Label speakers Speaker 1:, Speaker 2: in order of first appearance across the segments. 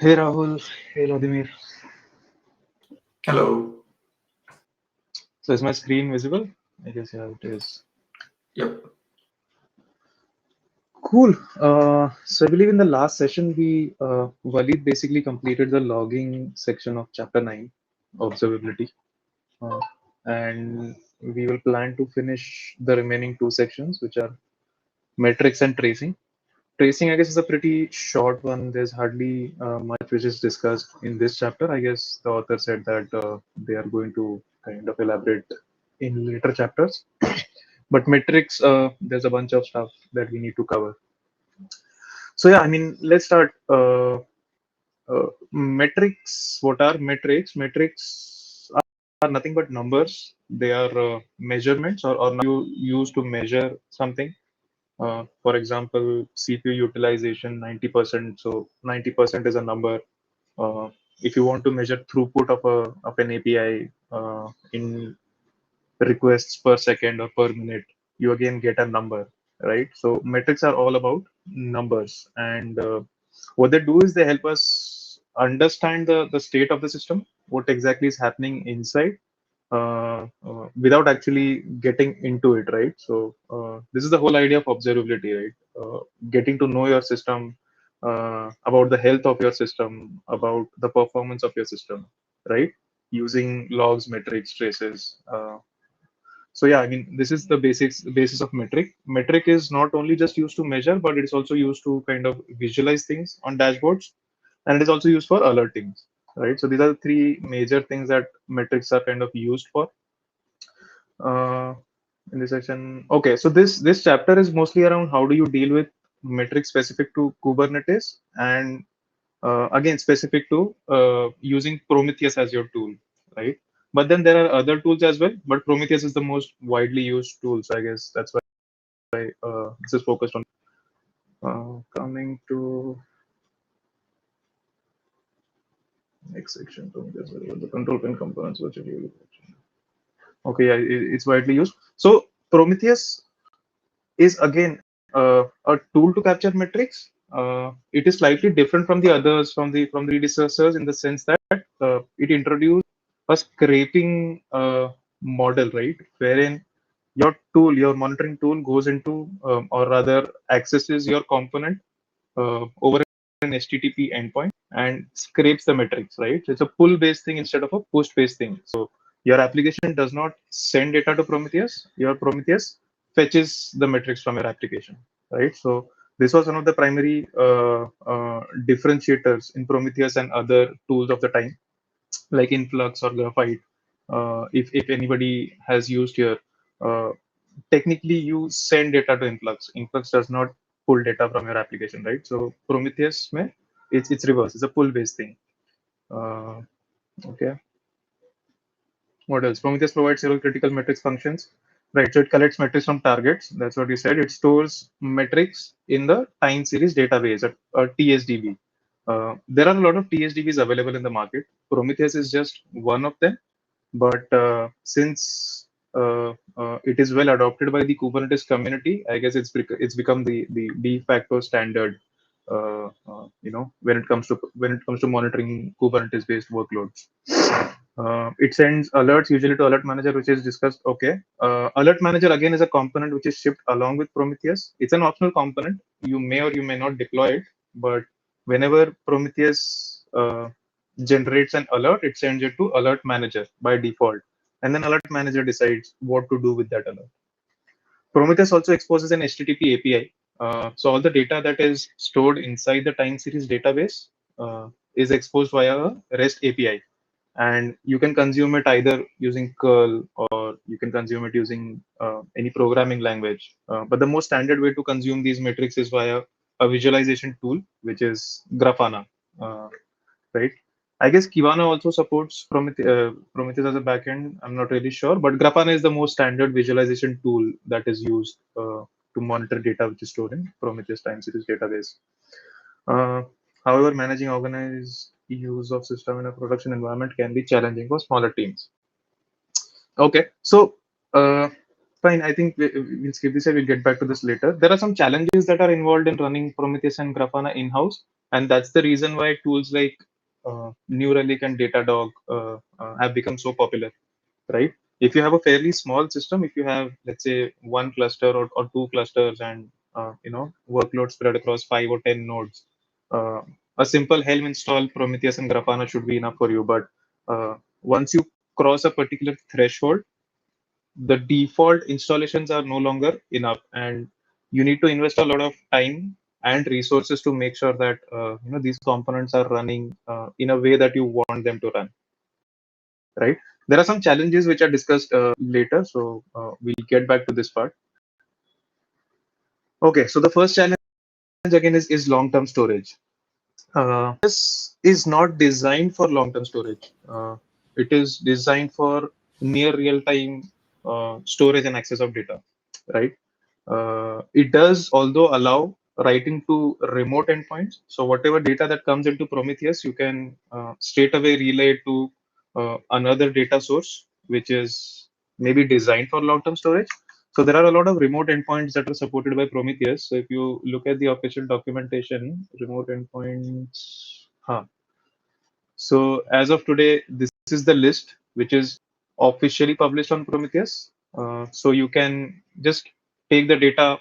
Speaker 1: Hey Rahul, hey Vladimir.
Speaker 2: Hello.
Speaker 1: So is my screen visible? I guess yeah, it is.
Speaker 2: Yep.
Speaker 1: Cool. So I believe in the last session Walid basically completed the logging section of chapter 9, observability, uh, and we will plan to finish the remaining two sections, which are metrics and tracing. Tracing, I guess, is a pretty short one. There's hardly much which is discussed in this chapter. I guess the author said that they are going to kind of elaborate in later chapters. But metrics, there's a bunch of stuff that we need to cover. So yeah, I mean, let's start. Metrics. What are metrics? Metrics are nothing but numbers. They are measurements or you use to measure something. For example, CPU utilization 90%. So 90% is a number. If you want to measure throughput of an API in requests per second or per minute, you again get a number, right? So metrics are all about numbers, and what they do is they help us understand the state of the system, what exactly is happening inside, without actually getting into it, right? So this is the whole idea of observability, right? Getting to know your system, about the health of your system, about the performance of your system, right? Using logs, metrics, traces. So yeah, I mean, this is the basis of metric. Metric is not only just used to measure, but it is also used to kind of visualize things on dashboards, and it is also used for alerting, right? So these are the three major things that metrics are kind of used for. Uh, in this section, okay, so this chapter is mostly around how do you deal with metrics specific to Kubernetes, and again specific to using Prometheus as your tool, right? But then there are other tools as well, but Prometheus is the most widely used tool, so I guess that's why this is focused on. Coming to next section, Prometheus, the control plane components, which are really okay, yeah, it's widely used. So Prometheus is again a tool to capture metrics. It is slightly different from the others, from the predecessors, in the sense that it introduced a scraping model, right, wherein your monitoring tool goes into, or rather accesses your component over an HTTP endpoint and scrapes the metrics, right? So it's a pull-based thing instead of a push-based thing. So your application does not send data to Prometheus. Your Prometheus fetches the metrics from your application, right? So this was one of the primary differentiators in Prometheus and other tools of the time, like Influx or Graphite. If anybody has used here, uh, technically you send data to Influx. Influx does not pull data from your application, right? So Prometheus, it's reverse. It's a pull based thing. Uh, okay. What else? Prometheus provides several critical metrics functions, right? So it collects metrics from targets. That's what you said. It stores metrics in the time series database, a TSDB. There are a lot of TSDBs available in the market. Prometheus is just one of them, but since it is well adopted by the Kubernetes community, I guess it's become the de facto standard. When it comes to monitoring Kubernetes based workloads. It sends alerts usually to Alert Manager, which is discussed. Okay. Alert Manager again is a component which is shipped along with Prometheus. It's an optional component. You may or you may not deploy it, but whenever Prometheus generates an alert, it sends it to Alert Manager by default, and then Alert Manager decides what to do with that alert. Prometheus also exposes an HTTP API. So all the data that is stored inside the time series database is exposed via a REST API, and you can consume it either using curl or you can consume it using any programming language, but the most standard way to consume these metrics is via a visualization tool, which is Grafana, uh, right? I guess Kibana also supports Prometheus as a backend. I'm not really sure, but Grafana is the most standard visualization tool that is used to monitor data which is stored in Prometheus time series database. uh, However, managing organized use of system in a production environment can be challenging for smaller teams. Okay, so fine. I think we'll skip this and we'll get back to this later. There are some challenges that are involved in running Prometheus and Grafana in-house. And that's the reason why tools like New Relic and Datadog have become so popular, right? If you have a fairly small system, if you have, let's say, one cluster or two clusters and workload spread across 5 or 10 nodes, uh, a simple Helm install Prometheus and Grafana should be enough for you. But once you cross a particular threshold, the default installations are no longer enough, and you need to invest a lot of time and resources to make sure that these components are running in a way that you want them to run, right? There are some challenges which are discussed later, so we'll get back to this part. Okay, so the first challenge again is long-term storage. This is not designed for long-term storage. It is designed for near real-time storage and access of data, right? It does although allow writing to remote endpoints. So whatever data that comes into Prometheus, you can straight away relay it to another data source, which is maybe designed for long-term storage. So there are a lot of remote endpoints that are supported by Prometheus. So if you look at the official documentation, remote endpoints, so as of today, this is the list which is officially published on Prometheus. So you can just take the data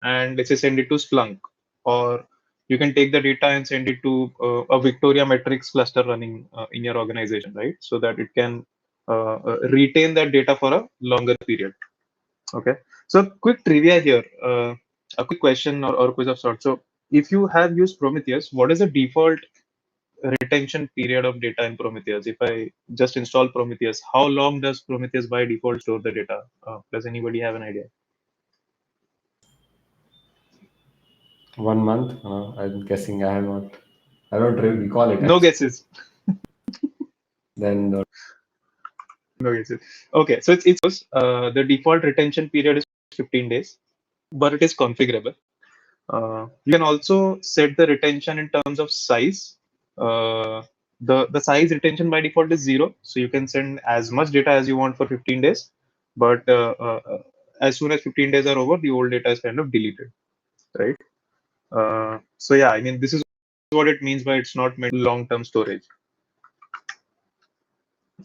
Speaker 1: and let's say send it to Splunk, or you can take the data and send it to a Victoria Metrics cluster running in your organization, right? So that it can retain that data for a longer period. Okay. So quick trivia here, a quick question or quiz of sorts. So if you have used Prometheus, what is the default retention period of data in Prometheus? If I just install Prometheus, how long does Prometheus by default store the data? Does anybody have an idea?
Speaker 2: 1 month. I'm guessing I have not. I don't really recall it
Speaker 1: No
Speaker 2: actually.
Speaker 1: guesses.
Speaker 2: Then
Speaker 1: No guesses. Okay, so it's the default retention period is 15 days, but it is configurable. You can also set the retention in terms of size. The size retention by default is 0, so you can send as much data as you want for 15 days. But as soon as 15 days are over, the old data is kind of deleted, right? So yeah, I mean, this is what it means by it's not meant long-term storage.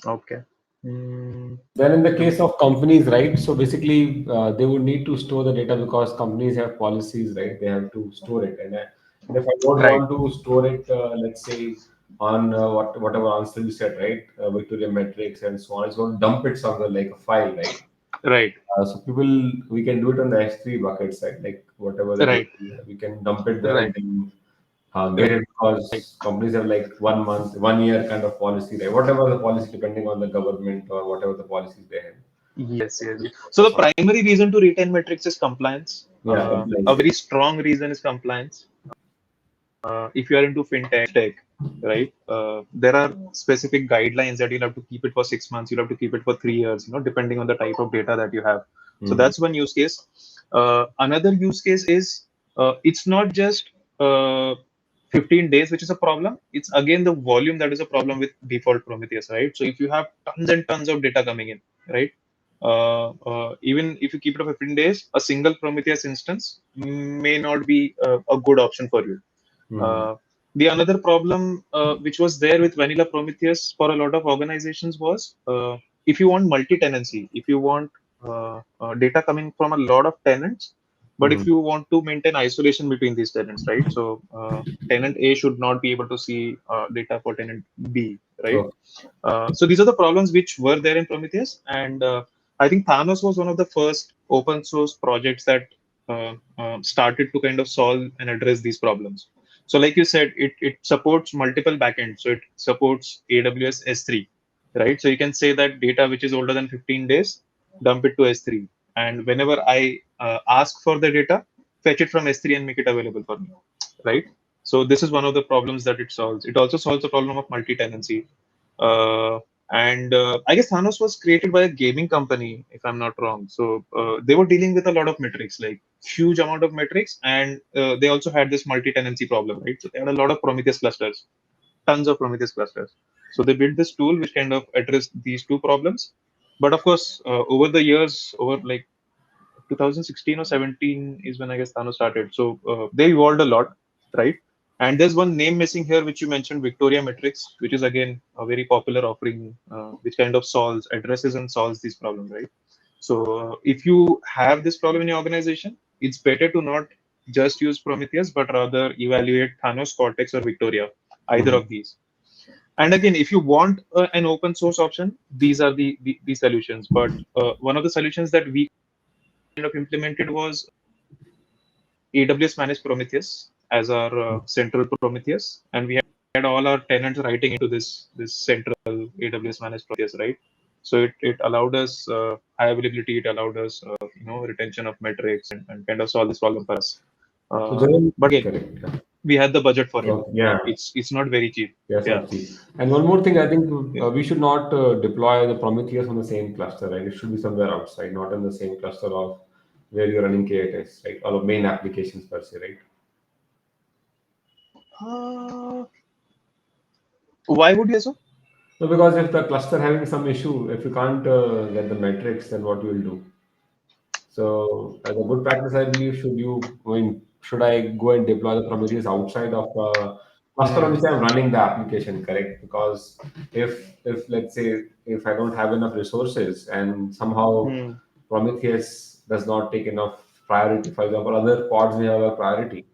Speaker 1: Okay. Mm,
Speaker 2: Then in the case of companies, right? So basically, they would need to store the data because companies have policies, right? They have to store it, and if I don't
Speaker 1: right,
Speaker 2: want to store it, let's say on whatever answer you said, right? Victoria metrics and so on, it's going to dump it somewhere like a file, right?
Speaker 1: right,
Speaker 2: So people, we can do it on the S3 bucket side, like whatever the data
Speaker 1: right,
Speaker 2: we can dump it there and
Speaker 1: right,
Speaker 2: then get
Speaker 1: right.
Speaker 2: it because companies have like 1 month, 1 year kind of policy, right? Whatever the policy, depending on the government or whatever the policies they have.
Speaker 1: Yes, yes,
Speaker 2: To
Speaker 1: yes.
Speaker 2: store
Speaker 1: So
Speaker 2: the
Speaker 1: the
Speaker 2: song.
Speaker 1: primary reason to retain metrics is compliance.
Speaker 2: Yeah,
Speaker 1: A
Speaker 2: compliance.
Speaker 1: very strong reason is compliance. If you are into fintech, right, there are specific guidelines that you'll have to keep it for 6 months, you'll have to keep it for 3 years, depending on the type of data that you have. So
Speaker 2: Mm-hmm.
Speaker 1: that's one use case. Another use case is it's not just uh, 15 days, which is a problem. It's again the volume that is a problem with default Prometheus, right? So if you have tons and tons of data coming in, right? Even if you keep it for 15 days, a single Prometheus instance may not be a good option for you.
Speaker 2: Mm-hmm.
Speaker 1: The another problem which was there with vanilla Prometheus for a lot of organizations was if you want multi-tenancy, if you want data coming from a lot of tenants, but
Speaker 2: Mm-hmm.
Speaker 1: if you want to maintain isolation between these tenants, right? So tenant A should not be able to see data for tenant B, right?
Speaker 2: Okay.
Speaker 1: So these are the problems which were there in Prometheus, and I think Thanos was one of the first open source projects that started to kind of solve and address these problems. So, like you said, it supports multiple backends. So it supports AWS S3, right? So you can say that data which is older than 15 days, dump it to S3, and whenever I ask for the data, fetch it from S3 and make it available for me, right? So this is one of the problems that it solves. It also solves the problem of multi-tenancy. Uh, and I guess Thanos was created by a gaming company, if I'm not wrong. So they were dealing with a lot of metrics, like huge amount of metrics, and they also had this multi-tenancy problem, right? So they had a lot of Prometheus clusters, tons of Prometheus clusters. So they built this tool which kind of addressed these two problems. But of course, over the years, over like 2016 or 17 is when I guess Thanos started. So they evolved a lot, right? And there's one name missing here, which you mentioned, Victoria-Metrics, which is again a very popular offering, which kind of addresses and solves these problems, right? So if you have this problem in your organization, it's better to not just use Prometheus, but rather evaluate Thanos, Cortex, or Victoria, either
Speaker 2: Mhm.
Speaker 1: of these. And again, if you want an open source option, these are the solutions. But one of the solutions that we kind of implemented was AWS managed Prometheus as our central Prometheus, and we had all our tenants writing into this central AWS managed Prometheus, right? So it allowed us high availability. It allowed us retention of metrics and kind of solve this problem for us.
Speaker 2: So generally,
Speaker 1: But again,
Speaker 2: correct. Yeah.
Speaker 1: we had the budget for it.
Speaker 2: So, yeah.
Speaker 1: It's not very cheap.
Speaker 2: Yes,
Speaker 1: Yeah,
Speaker 2: not cheap. And one more thing, I think
Speaker 1: yeah.
Speaker 2: we should not deploy the Prometheus on the same cluster, right? It should be somewhere outside, not in the same cluster of where you're running KATS, right? Or the main applications per se, right?
Speaker 1: Uh, why would you say so?
Speaker 2: So because if the cluster having some issue, if you can't get the metrics, then what you will do? So as a good practice, I believe, should I go and deploy the Prometheus outside of the cluster on
Speaker 1: Hmm.
Speaker 2: which I'm running the application, correct? Because if let's say if I don't have enough resources and somehow
Speaker 1: Hmm.
Speaker 2: Prometheus does not take enough priority, for example, other pods may have a priority,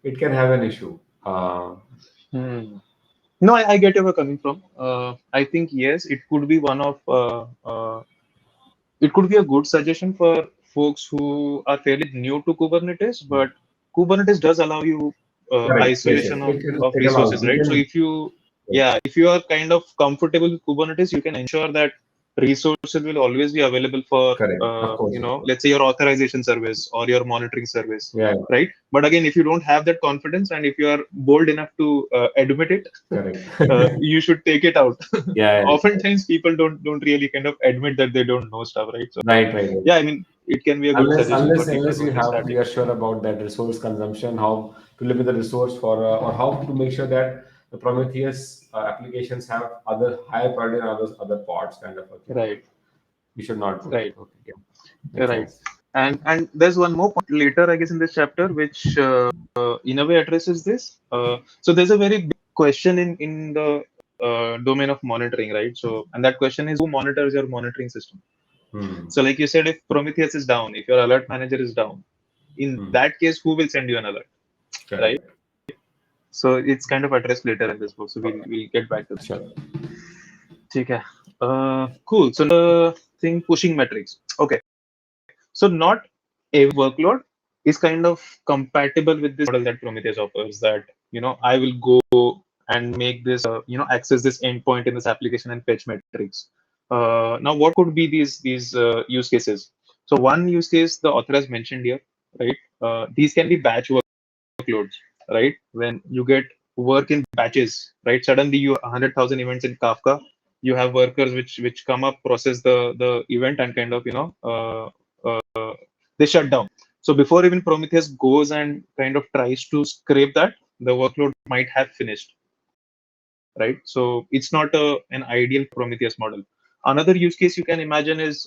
Speaker 2: it can have an issue.
Speaker 1: Hmm. No, I get where you're coming from. I think yes, it could be one of it could be a good suggestion for folks who are fairly new to Kubernetes, but Kubernetes does allow you
Speaker 2: Correct. Yes, yes.
Speaker 1: isolation
Speaker 2: It
Speaker 1: of
Speaker 2: allows.
Speaker 1: resources,
Speaker 2: You
Speaker 1: right? So
Speaker 2: can.
Speaker 1: if you, yeah, if you are kind of comfortable with Kubernetes, you can ensure that resources will always be available for,
Speaker 2: Correct. Of course. Of course.
Speaker 1: let's say your authorization service or your monitoring service,
Speaker 2: Yeah.
Speaker 1: right? But again, if you don't have that confidence and if you are bold enough to admit it,
Speaker 2: Correct.
Speaker 1: you should take it out.
Speaker 2: Yeah. Yeah.
Speaker 1: Oftentimes, people don't really kind of admit that they don't know stuff, right? So
Speaker 2: Right. Right. Right.
Speaker 1: yeah, I mean, it can be a good
Speaker 2: Unless
Speaker 1: suggestion for
Speaker 2: unless
Speaker 1: people
Speaker 2: unless
Speaker 1: who are
Speaker 2: you
Speaker 1: just
Speaker 2: have you
Speaker 1: starting.
Speaker 2: are sure about that resource consumption, how to limit the resource for or how to make sure that the Prometheus applications have other higher priority than other pods kind of a thing, right?
Speaker 1: Right,
Speaker 2: You should not do that.
Speaker 1: right,
Speaker 2: Okay, yeah, makes
Speaker 1: right.
Speaker 2: sense.
Speaker 1: And there's one more point later, I guess, in this chapter, which in a way addresses this. So there's a very big question in the domain of monitoring, right? So, and that question is, who monitors your monitoring system?
Speaker 2: Hmm.
Speaker 1: So, like you said, if Prometheus is down, if your alert manager is down, in
Speaker 2: Hmm.
Speaker 1: that case, who will send you an alert, right?
Speaker 2: Correct.
Speaker 1: So it's kind of addressed later in this book. So we'll get back to that.
Speaker 2: Sure.
Speaker 1: ठीक है. Cool. So the thing, pushing metrics. Okay. So not every workload is kind of compatible with this model that Prometheus offers. That I will go and make this access this endpoint in this application and fetch metrics. Now, what could be these use cases? So one use case the author has mentioned here, right? These can be batch workloads, right? When you get work in batches, right? Suddenly you 100,000 events in Kafka. You have workers which come up, process the event, and kind of they shut down. So before even Prometheus goes and kind of tries to scrape that, the workload might have finished, right? So it's not an ideal Prometheus model. Another use case you can imagine is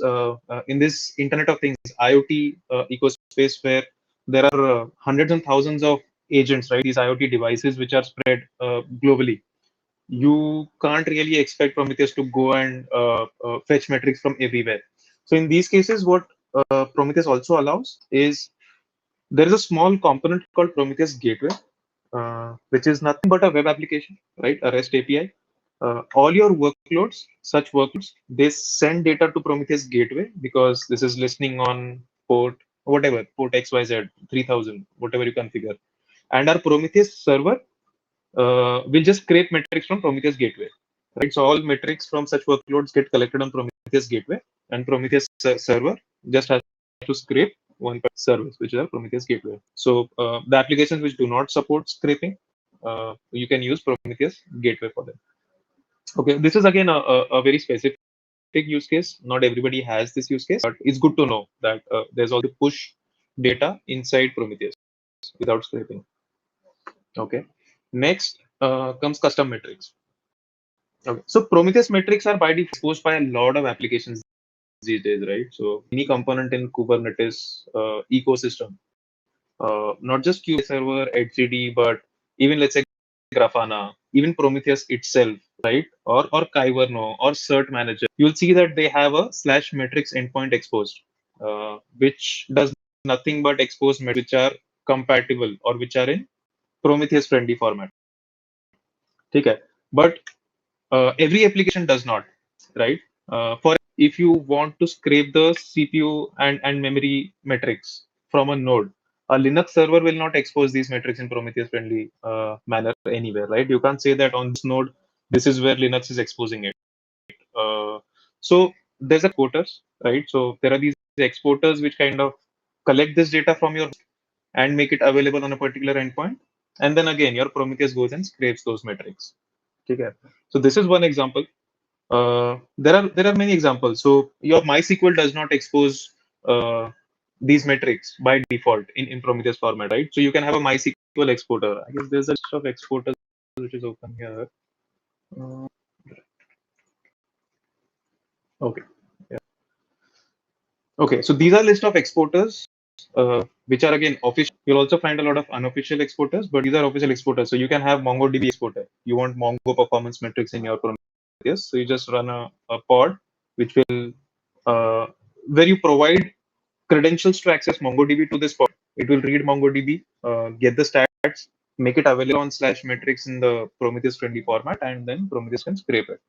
Speaker 1: in this Internet of Things, IoT ecospace, where there are hundreds and thousands of agents, right? These IoT devices which are spread globally. You can't really expect Prometheus to go and fetch metrics from everywhere. So in these cases, what Prometheus also allows is there is a small component called Prometheus Gateway, which is nothing but a web application, right? A REST API. All your workloads, such workloads, they send data to Prometheus Gateway because this is listening on port, whatever, port XYZ, 3000, whatever you configure. And our Prometheus server will just scrape metrics from Prometheus Gateway, right? So all metrics from such workloads get collected on Prometheus Gateway, and Prometheus server just has to scrape one service, which is a Prometheus Gateway. So the applications which do not support scraping, you can use Prometheus Gateway for them. Okay, this is again a very specific use case. Not everybody has this use case, but it's good to know that there's also push data inside Prometheus without scraping. Okay. Next comes custom metrics. Okay. So Prometheus metrics are by default exposed by a lot of applications these days, right? So any component in Kubernetes ecosystem, not just Kubernetes server, etcd, but even let's say Grafana, even Prometheus itself, right? Or Kyverno or Cert Manager, you'll see that they have a slash metrics endpoint exposed, which does nothing but expose metrics which are compatible or which are in Prometheus friendly format. Okay. But every application does not, right? For if you want to scrape the CPU and memory metrics from a node, a Linux server will not expose these metrics in Prometheus friendly manner anywhere, right? You can't say that on this node, this is where Linux is exposing it. So there's exporters, right? So there are these exporters which kind of collect this data from your and make it available on a particular endpoint. And then again, your Prometheus goes and scrapes those metrics. Okay. So this is one example. There are many examples. So your MySQL does not expose these metrics by default in Prometheus format, right? So you can have a MySQL exporter. I guess there's a list of exporters which is open here. Uh, okay. Yeah. Okay. So these are list of exporters, which are again official. You'll also find a lot of unofficial exporters, but these are official exporters. So you can have MongoDB exporter. You want Mongo performance metrics in your Prometheus. So you just run a pod which will where you provide credentials to access MongoDB to this pod. It will read MongoDB, get the stats, make it available on slash metrics in the Prometheus friendly format, and then Prometheus can scrape it.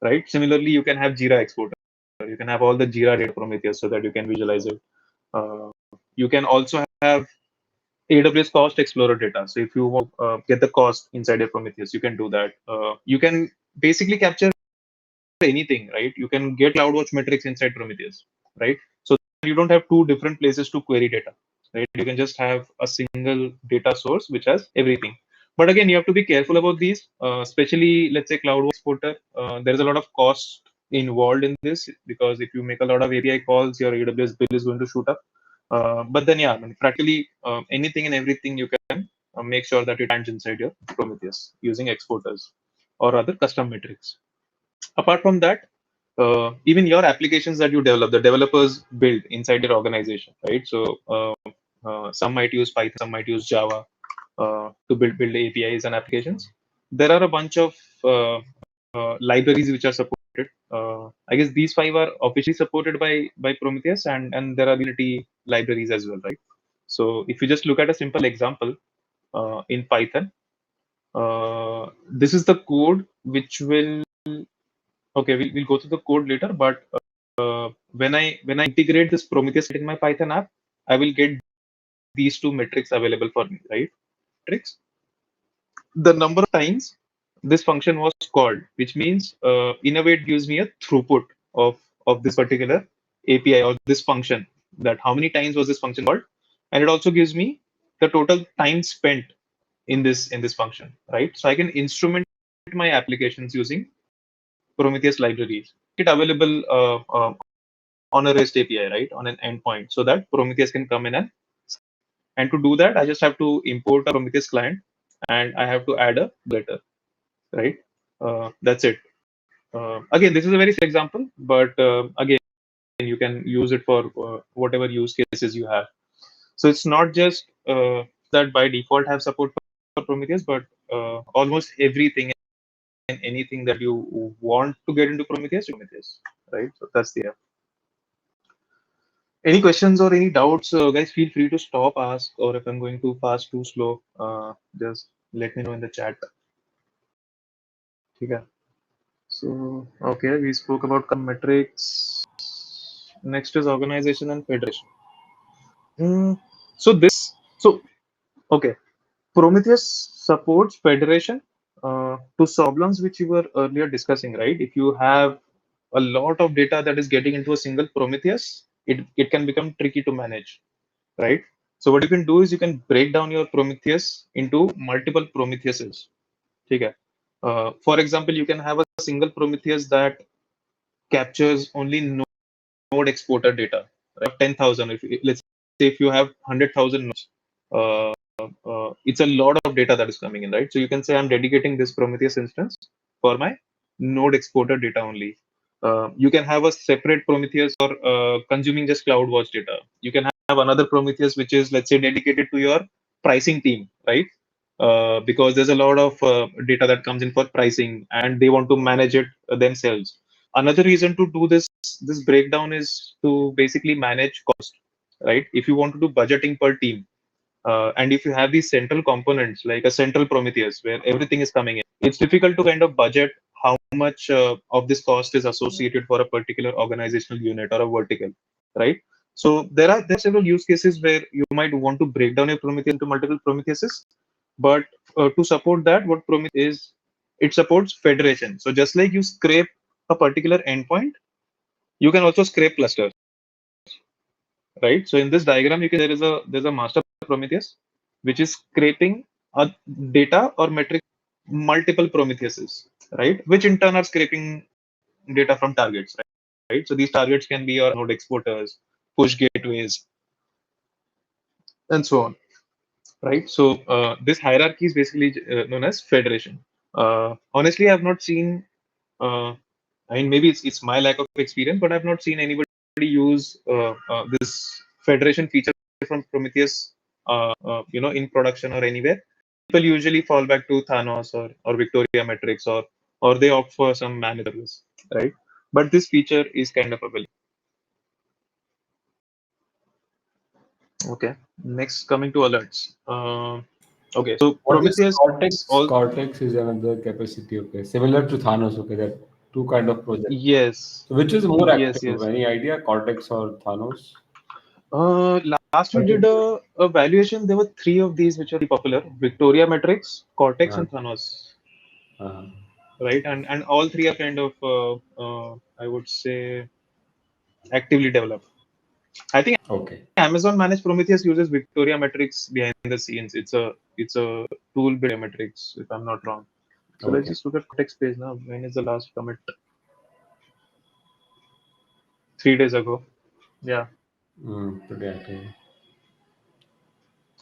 Speaker 1: Right. Similarly, you can have Jira exporter. You can have all the Jira data Prometheus so that you can visualize it. You can also have AWS Cost Explorer data. So if you want get the cost inside your Prometheus, you can do that. You can basically capture anything, right? You can get CloudWatch metrics inside Prometheus, right? So you don't have two different places to query data, right? You can just have a single data source which has everything. But again, you have to be careful about these, especially let's say CloudWatch exporter. There is a lot of cost involved in this because if you make a lot of API calls, your AWS bill is going to shoot up. But then, yeah, I mean, practically anything and everything you can make sure that it lands inside your Prometheus using exporters or other custom metrics. Apart from that, even your applications that you develop, the developers build inside your organization, right? So some might use Python, some might use Java to build APIs and applications. There are a bunch of libraries which are supported. I guess these five are officially supported by Prometheus, and there are Unity libraries as well, right? So if you just look at a simple example in Python, this is the code which will. Okay, we'll go through the code later, but when I integrate this Prometheus in my Python app, I will get these two metrics available for me, right? Metrics. The number of times this function was called, which means in a way it gives me a throughput of this particular API or this function. That how many times was this function called, and it also gives me the total time spent in this function, right? So I can instrument my applications using Prometheus libraries. It available on a REST API, right, on an endpoint, so that Prometheus can come in and to do that, I just have to import a Prometheus client and I have to add a letter, right? That's it. Again, this is a very simple example, but again, you can use it for whatever use cases you have. So it's not just that by default have support for Prometheus, but almost everything and anything that you want to get into Prometheus, right? So that's the Any questions or any doubts, guys? Feel free to stop, ask, or if I'm going too fast, too slow, just let me know in the chat. Okay. So, okay, we spoke about metrics. Next is organization and federation. Mm, so okay, Prometheus supports federation to solve problems which you were earlier discussing, right? If you have a lot of data that is getting into a single Prometheus, it can become tricky to manage, right? So what you can do is you can break down your Prometheus into multiple Prometheuses. Okay. For example, you can have a single Prometheus that captures only node exporter data, right? 10,000. Let's say if you have 100,000 nodes, uh, it's a lot of data that is coming in, right? So you can say I'm dedicating this Prometheus instance for my node exporter data only. You can have a separate Prometheus for consuming just CloudWatch data. You can have another Prometheus which is, let's say, dedicated to your pricing team, right? because there's a lot of data that comes in for pricing, and they want to manage it themselves. Another reason to do this breakdown is to basically manage cost, right? If you want to do budgeting per team, and if you have these central components like a central Prometheus where everything is coming in, it's difficult to kind of budget how much of this cost is associated for a particular organizational unit or a vertical, right? So there are several use cases where you might want to break down your Prometheus into multiple Prometheuses, but to support that, what Prometheus is, it supports federation. So just like you scrape a particular endpoint, you can also scrape clusters, right? So in this diagram, you can there's a master Prometheus, which is scraping a data or metric multiple Prometheuses, right? Which in turn are scraping data from targets, right? So these targets can be your node exporters, push gateways, and so on, right? So this hierarchy is basically known as federation. Honestly, I've not seen. I mean, maybe it's my lack of experience, but I've not seen anybody use this federation feature from Prometheus, in production or anywhere. People usually fall back to Thanos or Victoria Metrics, or they opt for some managed service, right? But this feature is kind of available. Okay. Next, coming to alerts. Okay, so
Speaker 2: What is
Speaker 1: Prometheus
Speaker 2: Cortex?
Speaker 1: all
Speaker 2: Cortex is another capacity. Okay, similar to Thanos. Okay, there are two kind of projects.
Speaker 1: yes,
Speaker 2: So which is more
Speaker 1: yes,
Speaker 2: active?
Speaker 1: yes.
Speaker 2: Any idea? Cortex or Thanos?
Speaker 1: Last we
Speaker 2: But
Speaker 1: did a valuation. There were three of these which are popular: Victoria Metrics, Cortex,
Speaker 2: uh,
Speaker 1: and Thanos.
Speaker 2: uh,
Speaker 1: Right, and all three are kind of I would say actively developed. I think
Speaker 2: okay,
Speaker 1: Amazon Managed Prometheus uses Victoria Metrics behind the scenes. It's a tool built metrics, if I'm not wrong. So let's
Speaker 2: okay.
Speaker 1: just look at Cortex page now. When is the last commit? 3 days ago. Yeah.
Speaker 2: Pretty active.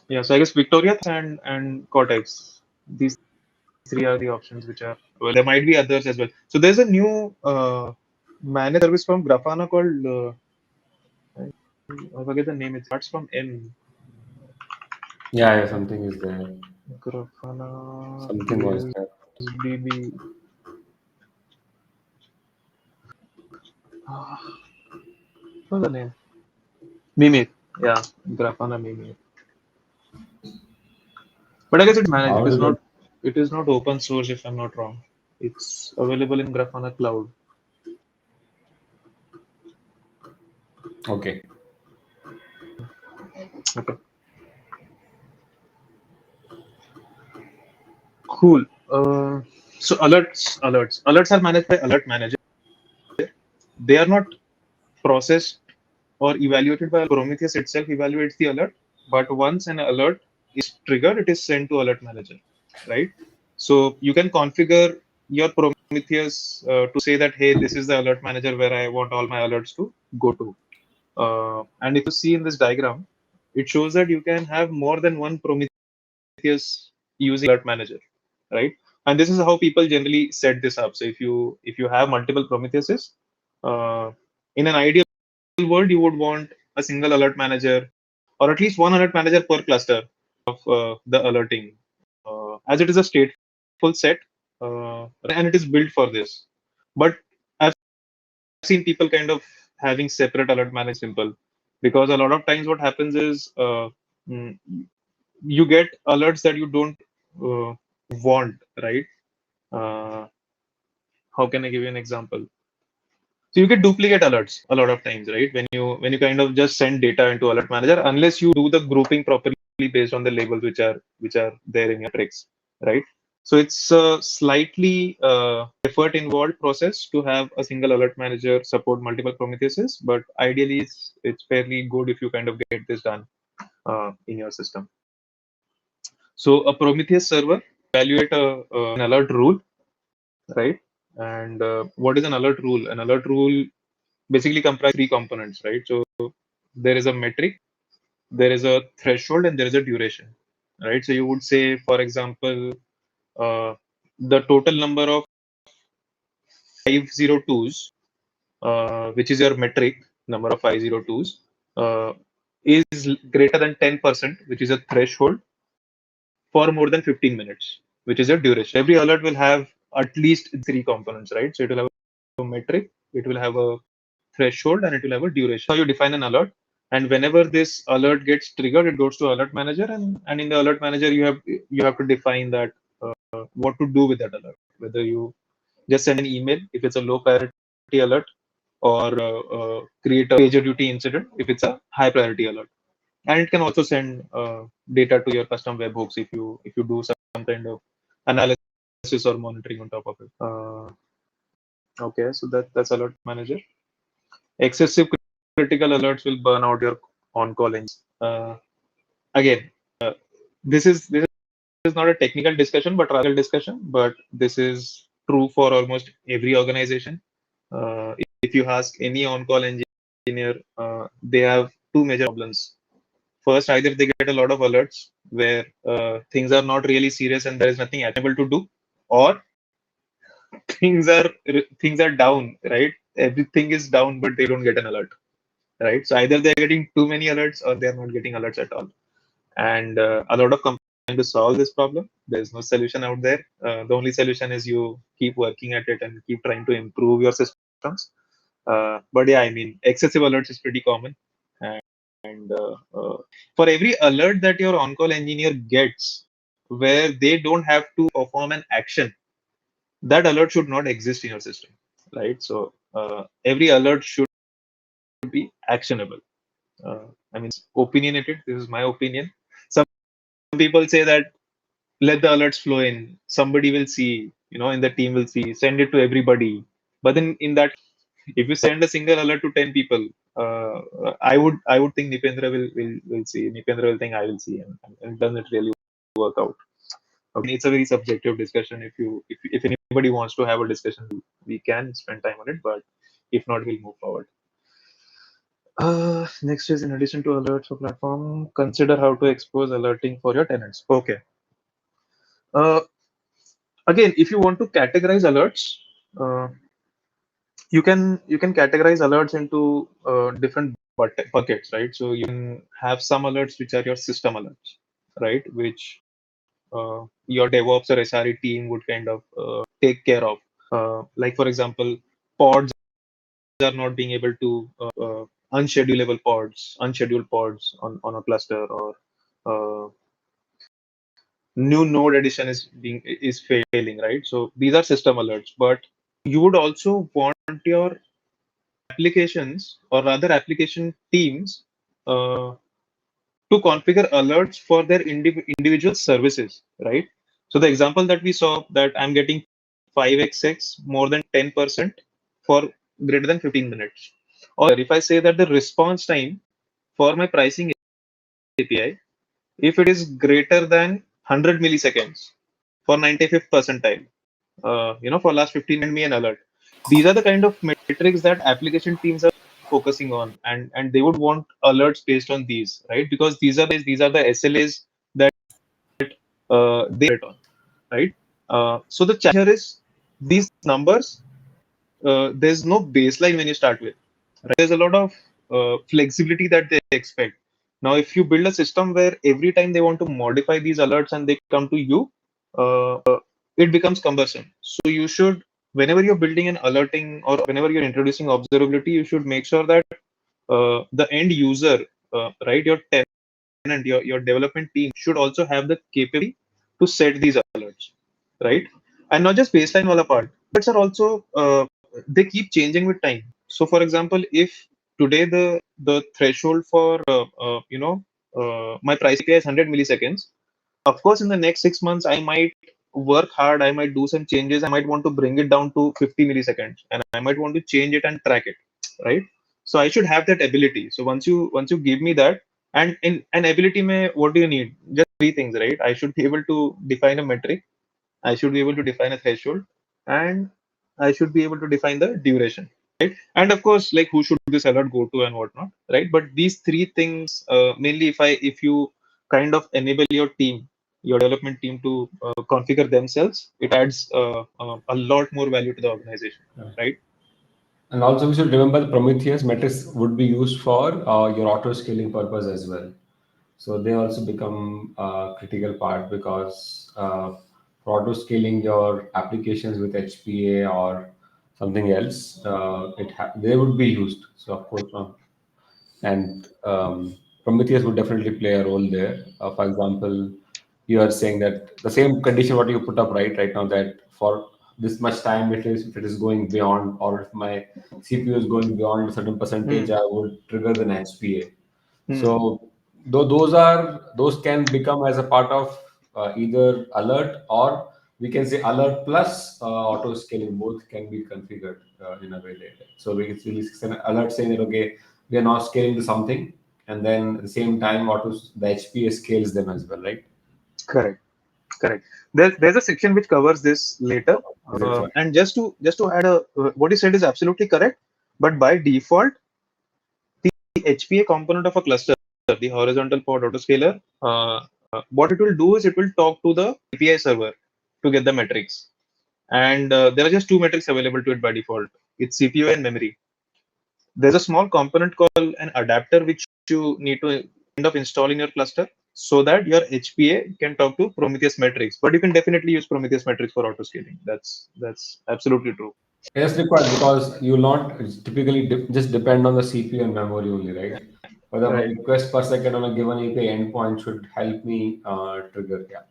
Speaker 1: Yeah, so I guess Victoria and Cortex. These three are the options which are well. There might be others as well. So there's a new managed service from Grafana called I forget the name. It starts from M.
Speaker 2: Yeah, yeah, something is there.
Speaker 1: Grafana
Speaker 2: Something was there.
Speaker 1: USDB. What's the name? Mimir. Yeah, Grafana Mimir. But I guess it's managed.
Speaker 2: How do they?
Speaker 1: It is not open source if I'm not wrong. It's available in Grafana Cloud.
Speaker 2: Okay.
Speaker 1: Okay. Cool. So alerts are managed by Alert Manager. They are not processed or evaluated by Prometheus itself. Evaluates the alert, but once an alert is triggered, it is sent to Alert Manager, right? So you can configure your Prometheus to say that, hey, this is the Alert Manager where I want all my alerts to go to. And if you see in this diagram, it shows that you can have more than one Prometheus using Alert Manager, right? And this is how people generally set this up. So if you have multiple Prometheuses, in an ideal world, you would want a single alert manager or at least one alert manager per cluster of the alerting, as it is a stateful set and it is built for this. But I've seen people kind of having separate alert manager simple, because a lot of times what happens is mm, you get alerts that you don't uh, want, right? How can I give you an example? So you get duplicate alerts a lot of times, right? When you kind of just send data into alert manager, unless you do the grouping properly based on the labels which are there in your tricks, right? So it's a slightly effort involved process to have a single alert manager support multiple Prometheuses, but ideally it's fairly good if you kind of get this done in your system. So a Prometheus server evaluate an alert rule, right? And what is an alert rule? An alert rule basically comprise three components, right? So there is a metric, there is a threshold, and there is a duration, right? So you would say, for example, the total number of 502s, which is your metric number of 502s, is greater than 10%, which is a threshold, for more than 15 minutes, which is your duration. Every alert will have at least three components, right? So it will have a metric, it will have a threshold, and it will have a duration. So you define an alert, and whenever this alert gets triggered, it goes to alert manager, and in the alert manager you have to define that what to do with that alert. Whether you just send an email if it's a low priority alert, or create a pager duty incident if it's a high priority alert. And it can also send data to your custom webhooks if you do some kind of analysis or monitoring on top of it. Okay, so that's alert manager. Excessive critical alerts will burn out your on-call engine. Again, this is not a technical discussion, but rather a discussion. But this is true for almost every organization. If you ask any on-call engineer, they have two major problems. First, either they get a lot of alerts where things are not really serious and there is nothing actionable to do, or things are down, right? Everything is down, but they don't get an alert, right? So either they're getting too many alerts or they're not getting alerts at all. And a lot of companies are trying to solve this problem. There's no solution out there. The only solution is you keep working at it and keep trying to improve your systems. But yeah, I mean, excessive alerts is pretty common. And for every alert that your on-call engineer gets, where they don't have to perform an action, that alert should not exist in your system, right? So every alert should be actionable. I mean, opinionated. This is my opinion. Some people say that let the alerts flow in. Somebody will see, in the team will see. Send it to everybody. But then in that, if you send a single alert to 10 people, I would think Nipendra will see. Nipendra will think I will see, and it doesn't really work out. Okay, it's a very subjective discussion. If anybody wants to have a discussion, we can spend time on it. But if not, we'll move forward. Next is, in addition to alerts for platform, consider how to expose alerting for your tenants. Okay. Uh, Again, if you want to categorize alerts, uh, you can categorize alerts into different buckets, right? So you can have some alerts which are your system alerts, right? Which your DevOps or SRE team would kind of take care of. Like for example, pods are not being able to unscheduled pods on a cluster, or uh, new node addition is failing, right? So these are system alerts, but you would also want your applications, or rather application teams, uh, to configure alerts for their individual services, right? So the example that we saw, that I'm getting 5xx more than 10% for greater than 15 minutes. Or if I say that the response time for my pricing API, if it is greater than 100 milliseconds for 95th percentile, for last 15 minutes, me an alert. These are the kind of metrics that application teams are focusing on, and they would want alerts based on these, right? Because these are the SLAs that they operate on, right? So the challenge here is these numbers. There's no baseline when you start with. Right? There's a lot of flexibility that they expect. Now, if you build a system where every time they want to modify these alerts and they come to you, it becomes cumbersome. So you should, whenever you're building an alerting or whenever you're introducing observability, you should make sure that the end user, right, your tenant, your development team should also have the capability to set these alerts, right? And not just baseline wala part. Alerts are also they keep changing with time. So, for example, if today the threshold for my price API is 100 milliseconds, of course, in the next 6 months, I might work hard. I might do some changes. I might want to bring it down to 50 milliseconds, and I might want to change it and track it, right? So I should have that ability. So once you give me that, and in an ability, what do you need? Just three things, right? I should be able to define a metric. I should be able to define a threshold, and I should be able to define the duration, right? And of course, like who should this alert go to and whatnot, right? But these three things, mainly, if you kind of enable your team, your development team to configure themselves, it adds a lot more value to the organization, right?
Speaker 2: And also, we should remember the Prometheus metrics would be used for your auto scaling purpose as well. So they also become a critical part because for auto scaling your applications with HPA or something else, they would be used. So of course, and Prometheus would definitely play a role there. For example, you are saying that the same condition what you put up right now, that for this much time, if it is going beyond, or if my CPU is going beyond a certain percentage,
Speaker 1: Hmm.
Speaker 2: I would trigger the HPA.
Speaker 1: Hmm.
Speaker 2: So those can become as a part of either alert, or we can say alert plus auto scaling. Both can be configured in a way like that. So we can release an alert saying that okay, we are now scaling to something, and then at the same time the HPA scales them as well, right?
Speaker 1: Correct. Correct. There's a section which covers this later.
Speaker 2: Is it right?
Speaker 1: And just to add what you said is absolutely correct. But by default, the HPA component of a cluster, the horizontal pod autoscaler, what it will do is it will talk to the API server to get the metrics. And there are just two metrics available to it by default. It's CPU and memory. There's a small component called an adapter which you need to kind of install in your cluster so that your HPA can talk to Prometheus metrics. But you can definitely use Prometheus metrics for auto scaling. That's absolutely true.
Speaker 2: Yes, required, because you will not typically just depend on the CPU and memory only, right? But the
Speaker 1: Right.
Speaker 2: request per second on a given API endpoint should help me trigger. Yeah,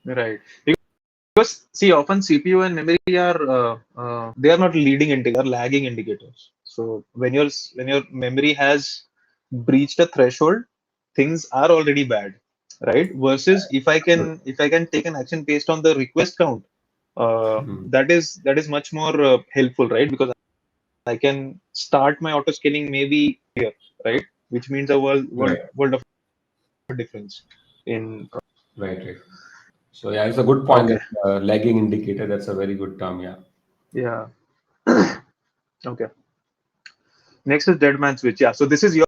Speaker 1: Right. Because see, often CPU and memory are they are not leading indicators, they are lagging indicators. So when your memory has breached a threshold, things are already bad, right? Versus if I can take an action based on the request count,
Speaker 2: Mhm.
Speaker 1: that is much more helpful, right? Because I can start my auto scaling maybe here, right? Which means a world world
Speaker 2: Right,
Speaker 1: world of difference in.
Speaker 2: right. So yeah, it's a good point
Speaker 1: Okay.
Speaker 2: that lagging indicator. That's a very good term. Yeah.
Speaker 1: Yeah. Okay. Next is dead man switch. Yeah. So this is your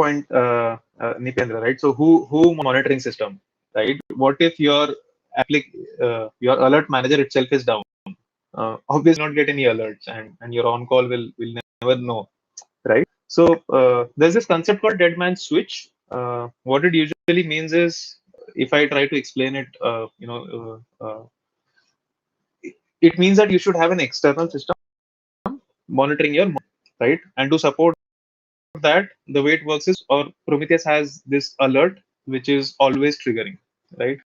Speaker 1: point, Nipendra, right? So who monitoring system, right? What if your alert manager itself is down? Obviously not get any alerts, and your on call will never know, right? So there's this concept called dead man switch. What it usually means is, if I try to explain it, it means that you should have an external system monitoring your, right? And to support that, the way it works is, or Prometheus has this alert which is always triggering, right?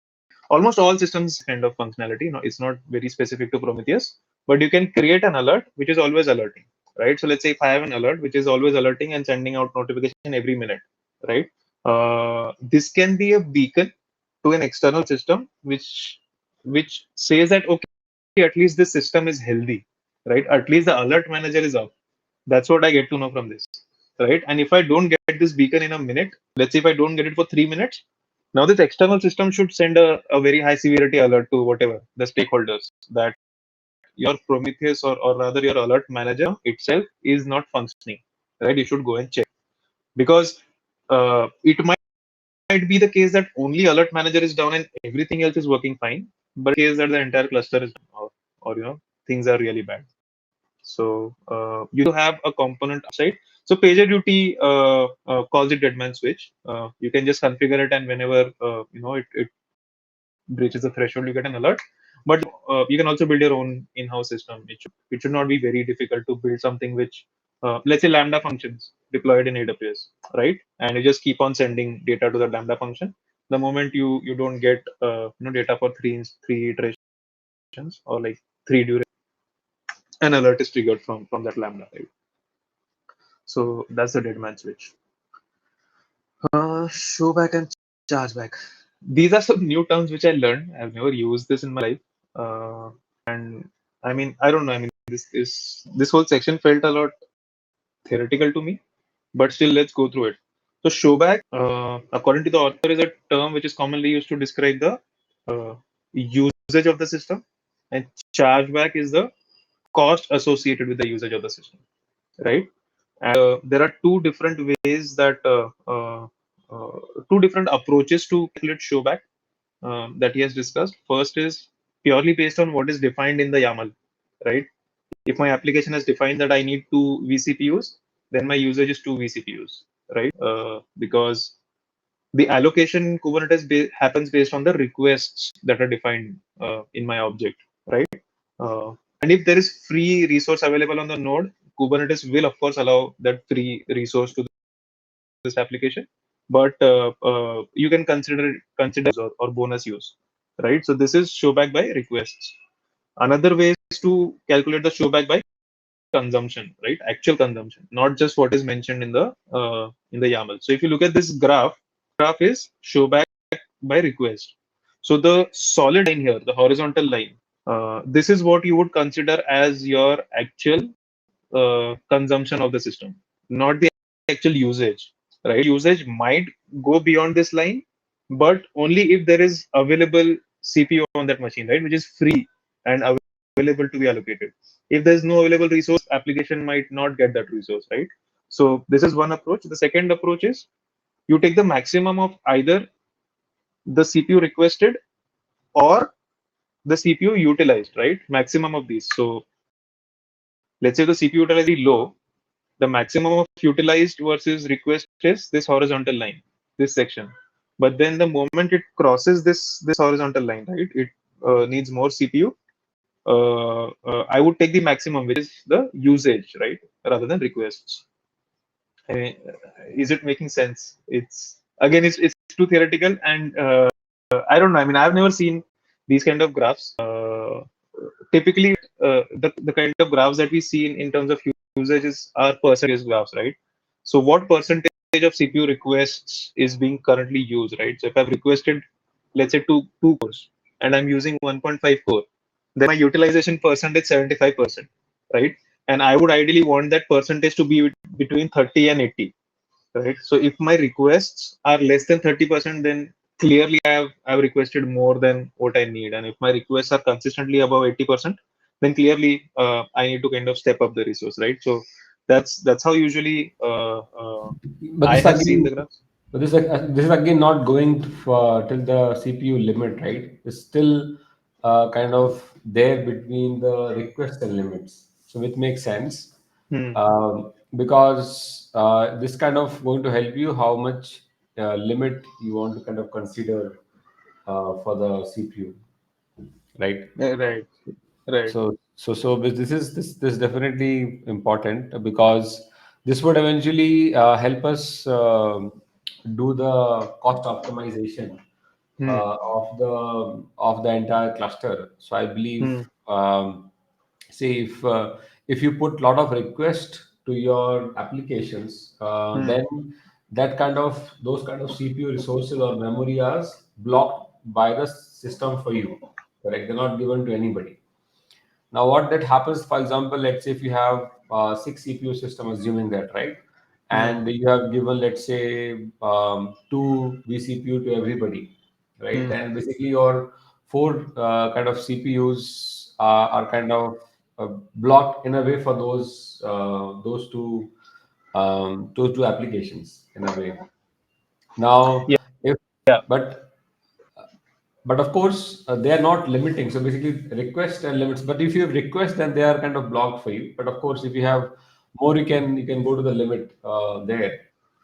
Speaker 1: Almost all systems kind of functionality. No, it's not very specific to Prometheus, but you can create an alert which is always alerting, right? So let's say if I have an alert which is always alerting and sending out notification every minute, right? This can be a beacon to an external system which says that okay, at least this system is healthy, right? At least the alert manager is up. That's what I get to know from this, right? And if I don't get this beacon in a minute, let's say if I don't get it for 3 minutes, now this external system should send a very high severity alert to whatever the stakeholders that your Prometheus, or rather your alert manager itself is not functioning, right? You should go and check, because it might be the case that only alert manager is down and everything else is working fine, but the case that the entire cluster is down, or things are really bad. So you have a component outside. So PagerDuty calls it deadman switch. You can just configure it, and whenever it breaches the threshold, you get an alert. But you can also build your own in-house system. It should not be very difficult to build something which, let's say, Lambda functions deployed in AWS, right? And you just keep on sending data to the Lambda function. The moment you don't get data for three iterations, or like three duration, an alert is triggered from that Lambda, right? So that's the dead man switch. Show back and charge back. These are some new terms which I learned. I've never used this in my life. And I mean, I don't know. I mean, this whole section felt a lot theoretical to me, but still, let's go through it. So showback, according to the author, is a term which is commonly used to describe the usage of the system, and chargeback is the cost associated with the usage of the system, right? There are two different approaches to calculate showback that he has discussed. First is purely based on what is defined in the YAML, right? If my application has defined that I need two vCPUs, then my usage is two vCPUs, right? Because The allocation in Kubernetes happens based on the requests that are defined in my object, right? And if there is free resource available on the node, Kubernetes will of course allow that free resource to this application. But you can consider or bonus use, right? So this is showback by requests. Another way is to calculate the showback by consumption, right? Actual consumption, not just what is mentioned in the YAML. So if you look at this graph is showback by request. So the solid line here, the horizontal line, this is what you would consider as your actual consumption of the system, not the actual usage, right? Usage might go beyond this line, but only if there is available CPU on that machine, right, which is free and available to be allocated. If there's no available resource, application might not get that resource, right? So this is one approach. The second approach is you take the maximum of either the CPU requested or the CPU utilized, right? Maximum of these. So let's say the CPU utilized is low, the maximum of utilized versus request is this horizontal line, this section. But then the moment it crosses this horizontal line, right, it needs more CPU. I would take the maximum, which is the usage, right, rather than requests. I mean, is it making sense? It's again, it's too theoretical, and I don't know. I mean, I've never seen these kind of graphs. Typically, the kind of graphs that we see in terms of usages are percentage graphs, right? So, what percentage of CPU requests is being currently used, right? So, if I've requested, let's say, two cores, and I'm using 1.5 core, then my utilization percentage 75%, right? And I would ideally want that percentage to be between 30 and 80, right? So if my requests are less than 30%, then clearly I've requested more than what I need. And if my requests are consistently above 80%, then clearly I need to kind of step up the resource, right? So that's how usually
Speaker 2: But
Speaker 1: I
Speaker 2: this
Speaker 1: have seen
Speaker 2: again,
Speaker 1: the graphs.
Speaker 2: this is again not going for till the CPU limit, right? It's still kind of there between the requests and limits, so which makes sense,
Speaker 1: Hmm.
Speaker 2: because this kind of going to help you how much limit you want to kind of consider for the CPU, right?
Speaker 1: Right, right.
Speaker 2: This is definitely important because this would eventually help us do the cost optimization
Speaker 1: Hmm.
Speaker 2: of the entire cluster. So I
Speaker 1: Hmm.
Speaker 2: believe, say if you put a lot of request to your applications,
Speaker 1: Hmm.
Speaker 2: then that kind of those kind of CPU resources or memory are blocked by the system for you. Correct? They're not given to anybody. Now, what that happens, for example, let's say if you have six CPU system, assuming that, right?
Speaker 1: Hmm.
Speaker 2: And you have given, let's say, two vCPU to everybody, right?
Speaker 1: Hmm.
Speaker 2: Then basically your four kind of CPUs are kind of blocked in a way for those two applications in a way. Now,
Speaker 1: Yeah.
Speaker 2: if
Speaker 1: Yeah.
Speaker 2: but but of course, they are not limiting. So basically, request and limits. But if you have request, then they are kind of blocked for you. But of course, if you have more, you can go to the limit there.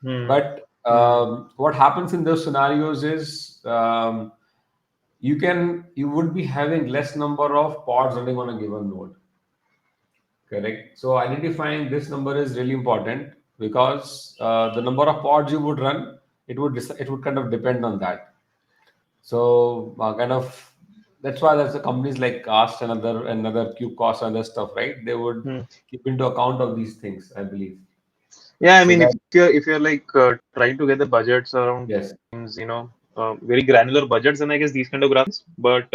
Speaker 1: Hmm.
Speaker 2: But
Speaker 1: Hmm.
Speaker 2: what happens in those scenarios is you would be having less number of pods running on a given node. Correct. So identifying this number is really important because the number of pods you would run, it would kind of depend on that. So kind of that's why there's the companies like cost and another Q cost and other stuff, right? They would
Speaker 1: Hmm.
Speaker 2: keep into account of these things, I believe.
Speaker 1: Yeah, I
Speaker 2: So
Speaker 1: mean,
Speaker 2: that
Speaker 1: if you're like trying to get the budgets around
Speaker 2: yes.
Speaker 1: things, very granular budgets, then I guess these kind of graphs. But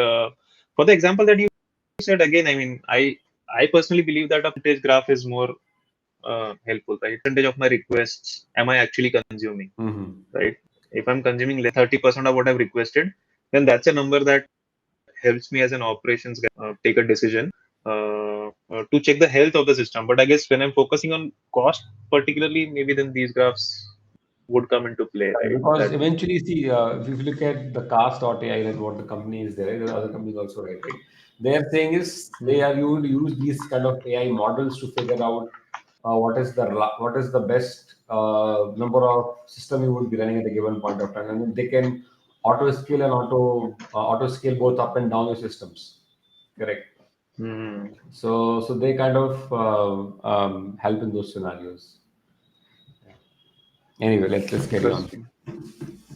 Speaker 1: for the example that you said again, I mean, I personally believe that a percentage graph is more helpful, right? Percentage of my requests am I actually consuming,
Speaker 2: Hmm.
Speaker 1: right? If I'm consuming 30% of what I've requested, then that's a number that helps me as an operations guy take a decision to check the health of the system. But I guess when I'm focusing on cost particularly, maybe then these graphs would come into play,
Speaker 2: Right,
Speaker 1: right?
Speaker 2: because
Speaker 1: That
Speaker 2: eventually, see, if you look at the cast.ai and what the company is there, the other companies also write, right? Their thing is they
Speaker 1: Hmm.
Speaker 2: are going to use these kind of AI models to figure out what is the best number of system you would be running at a given point of time, and then they can auto scale and auto scale both up and down your systems. Correct.
Speaker 1: Hmm.
Speaker 2: So they kind of help in those scenarios. Anyway, let's carry on,
Speaker 1: Interesting.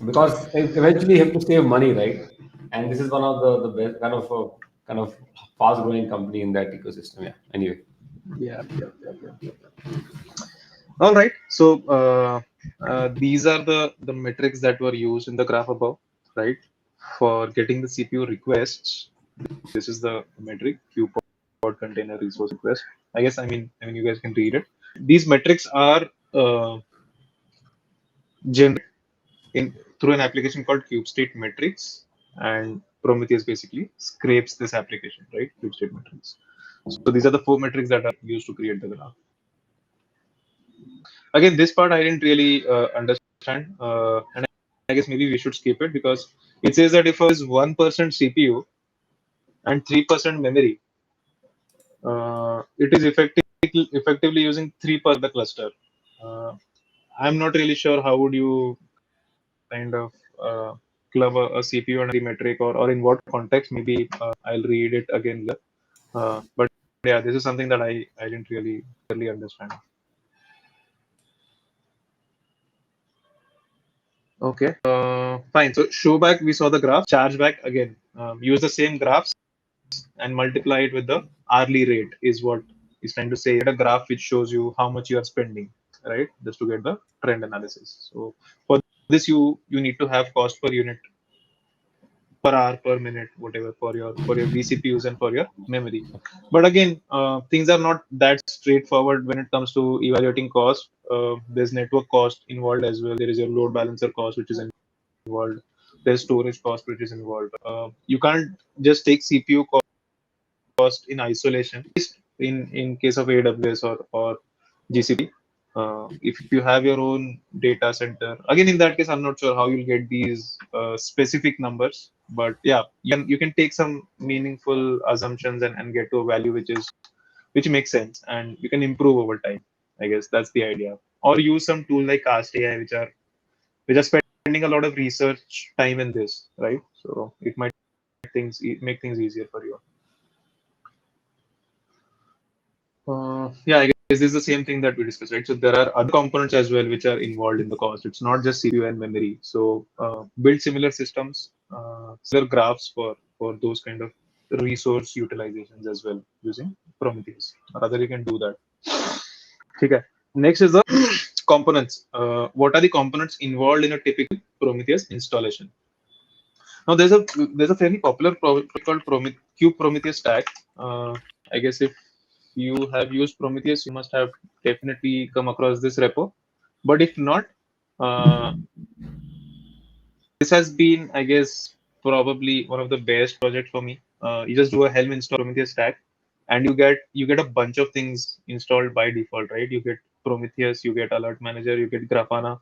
Speaker 2: because eventually you have to save money, right? And this is one of the best kind of fast growing company in that ecosystem. Yeah. Anyway.
Speaker 1: Yeah, yeah, yeah, yeah, yeah. All right. So these are the metrics that were used in the graph above, right? For getting the CPU requests, this is the metric queue pod container resource request. I mean, you guys can read it. These metrics are generated in through an application called State Metrics, and Prometheus basically scrapes this application, right? State Metrics. So these are the 4 metrics that are used to create the graph. Again, this part I didn't really understand, and I guess maybe we should skip it because it says that if there is 1% CPU and 3% memory, it is effectively using 3% of the cluster. Uh, I'm not really sure how would you kind of club a CPU and a metric, or in what context. Maybe I'll read it again later. But yeah, this is something that I didn't really understand. Okay, fine. So show back, we saw the graph. Charge back again. Use the same graphs and multiply it with the hourly rate is what is trying to say. Get a graph which shows you how much you are spending, right? Just to get the trend analysis. So for this, you need to have cost per unit, per hour, per minute, whatever, for your vCPUs and for your memory. But again, things are not that straightforward when it comes to evaluating cost. There's network cost involved as well. There is your load balancer cost which is involved. There's storage cost which is involved. You can't just take CPU cost in isolation. At least in case of AWS or GCP, if you have your own data center, again in that case, I'm not sure how you'll get these specific numbers. But yeah, you can take some meaningful assumptions and get to a value which makes sense, and you can improve over time. I guess that's the idea. Or use some tool like Cast AI, which are spending a lot of research time in this, right? So it might make things easier for you. Yeah, I guess this is the same thing that we discussed, right? So there are other components as well which are involved in the cost. It's not just CPU and memory. So build similar systems, similar graphs for those kind of resource utilizations as well using Prometheus. Rather, you can do that. Okay. Next is the components. What are the components involved in a typical Prometheus installation? Now, there's a fairly popular project called Cube Prometheus stack. I guess if you have used Prometheus, you must have definitely come across this repo. But if not, uh, this has been, I guess, probably one of the best projects for me. You just do a Helm install Prometheus stack, and you get a bunch of things installed by default, right? You get Prometheus, you get Alert Manager, you get Grafana.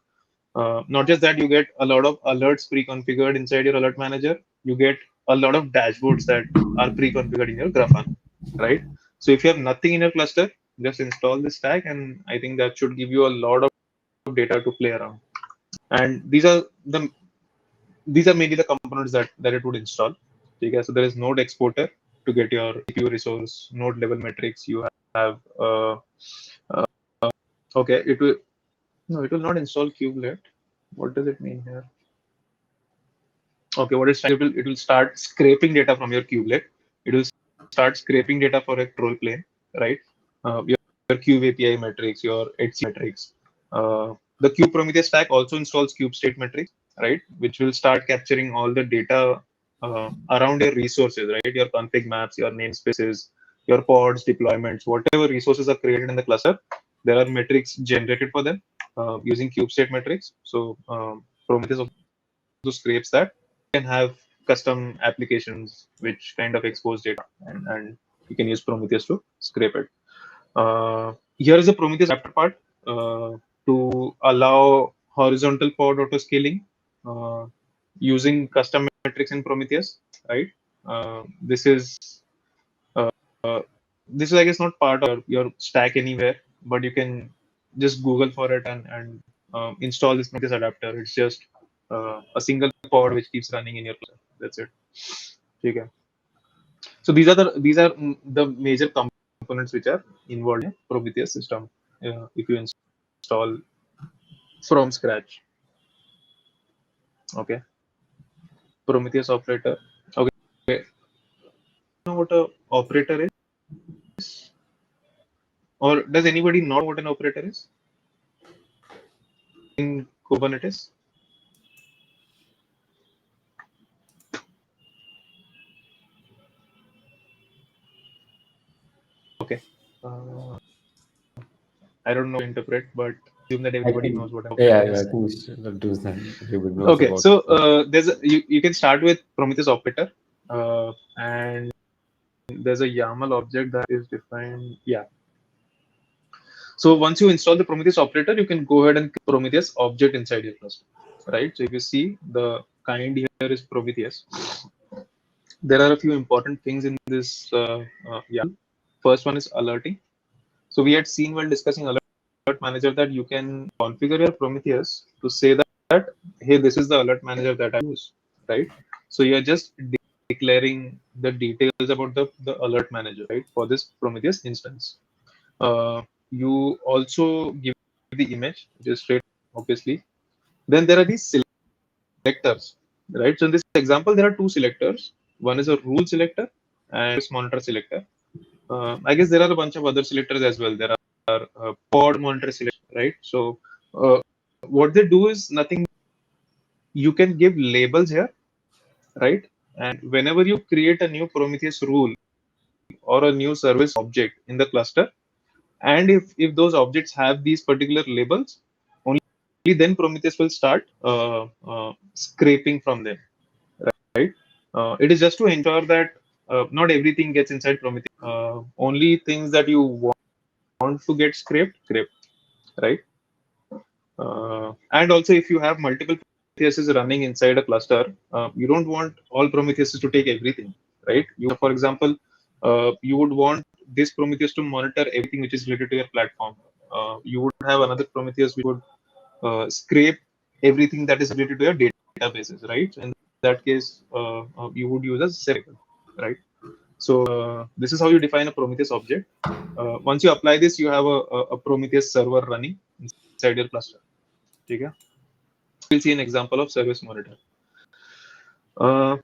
Speaker 1: Not just that, you get a lot of alerts pre-configured inside your Alert Manager. You get a lot of dashboards that are pre-configured in your Grafana, right? So if you have nothing in your cluster, just install this stack, and I think that should give you a lot of data to play around. And these are mainly the components that it would install. Okay, so there is node exporter to get your CPU resource, node level metrics. You have okay, it will not install kubelet. What does it mean here? Okay, what it's trying to do, it will start scraping data from your kubelet. It will start scraping data for a control plane, right? Your Cube API metrics, your HC metrics. The Cube Prometheus stack also installs Cube State Metrics, right? Which will start capturing all the data around your resources, right? Your config maps, your namespaces, your pods, deployments, whatever resources are created in the cluster, there are metrics generated for them using Cube State Metrics. So Prometheus also scrapes that. You can have custom applications which kind of expose data, and you can use Prometheus to scrape it. Here is the Prometheus after part to allow horizontal pod auto scaling using custom metrics in Prometheus, right? Uh, this is uh, this is, I guess, not part of your stack anywhere, but you can just Google for it and install this Prometheus adapter. It's just a single pod which keeps running in your cluster. That's it. Okay. So these are the major components which are involved in Prometheus system. If you install from scratch. Okay. Prometheus operator. Okay. Know what a operator is, or does anybody know what an operator is in Kubernetes? Okay. Uh, I don't know how to interpret, but assume that
Speaker 2: I
Speaker 1: everybody
Speaker 2: think,
Speaker 1: knows what an
Speaker 2: yeah,
Speaker 1: operator
Speaker 2: I
Speaker 1: is.
Speaker 2: think we should do that. Everybody knows
Speaker 1: Okay,
Speaker 2: about
Speaker 1: so
Speaker 2: it.
Speaker 1: you can start with Prometheus operator, and there's a YAML object that is defined. Yeah. So once you install the Prometheus operator, you can go ahead and create Prometheus object inside your cluster, right? So if you see the kind here is Prometheus. There are a few important things in this YAML. First one is alerting. So we had seen while discussing alert manager that you can configure your Prometheus to say that hey, this is the alert manager that I use, right? So you're just declaring the details about the alert manager, right, for this Prometheus instance. You also give the image, which is straight, obviously. Then there are these selectors, right? So in this example, there are two selectors. One is a rule selector and this monitor selector. I guess there are a bunch of other selectors as well. There are pod monitor selector, right? So uh, what they do is nothing. You can give labels here, right? And whenever you create a new Prometheus rule or a new service object in the cluster, and if those objects have these particular labels, only then Prometheus will start scraping from them, right? It is just to ensure that not everything gets inside Prometheus. Only things that you want to get scraped, right? And also, if you have multiple Prometheuses running inside a cluster, you don't want all Prometheuses to take everything, right? For example, you would want this Prometheus to monitor everything which is related to your platform. You would have another Prometheus which would scrape everything that is related to your databases, right? In that case, you would use a separate, right? So this is how you define a Prometheus object. Once you apply this, you have a Prometheus server running inside your cluster. Okay? We'll see an example of service monitor. Uh,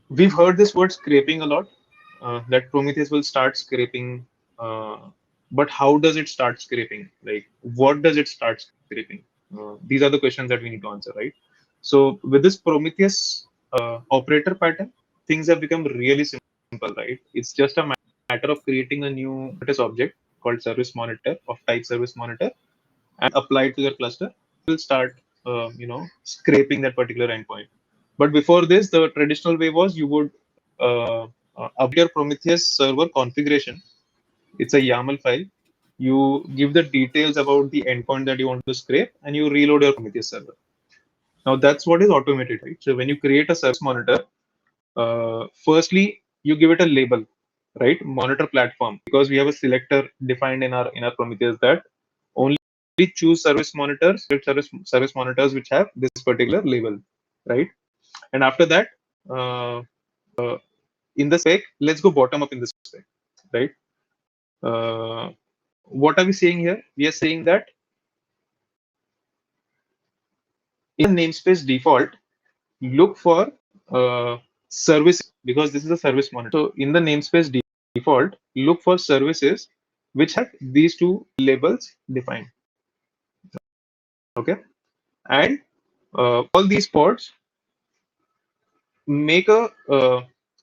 Speaker 1: we've heard this word scraping a lot. That Prometheus will start scraping, but how does it start scraping? Like, what does it start scraping? These are the questions that we need to answer, right? So with this Prometheus operator pattern, things have become really simple, right? It's just a matter of creating a new Prometheus object called service monitor of type service monitor and apply it to your cluster. Will start, scraping that particular endpoint. But before this, the traditional way was you would update your Prometheus server configuration. It's a YAML file. You give the details about the endpoint that you want to scrape, and you reload your Prometheus server. Now that's what is automated, right? So when you create a service monitor, firstly you give it a label, right? Monitor platform, because we have a selector defined in our Prometheus that only choose service monitors which have this particular label, right? And after that, uh, in the spec, let's go bottom up in the spec, right? Uh, what are we saying here? We are saying that in the namespace default, look for services, because this is a service monitor. So in the namespace default, look for services which have these two labels defined. Okay, and all these pods make a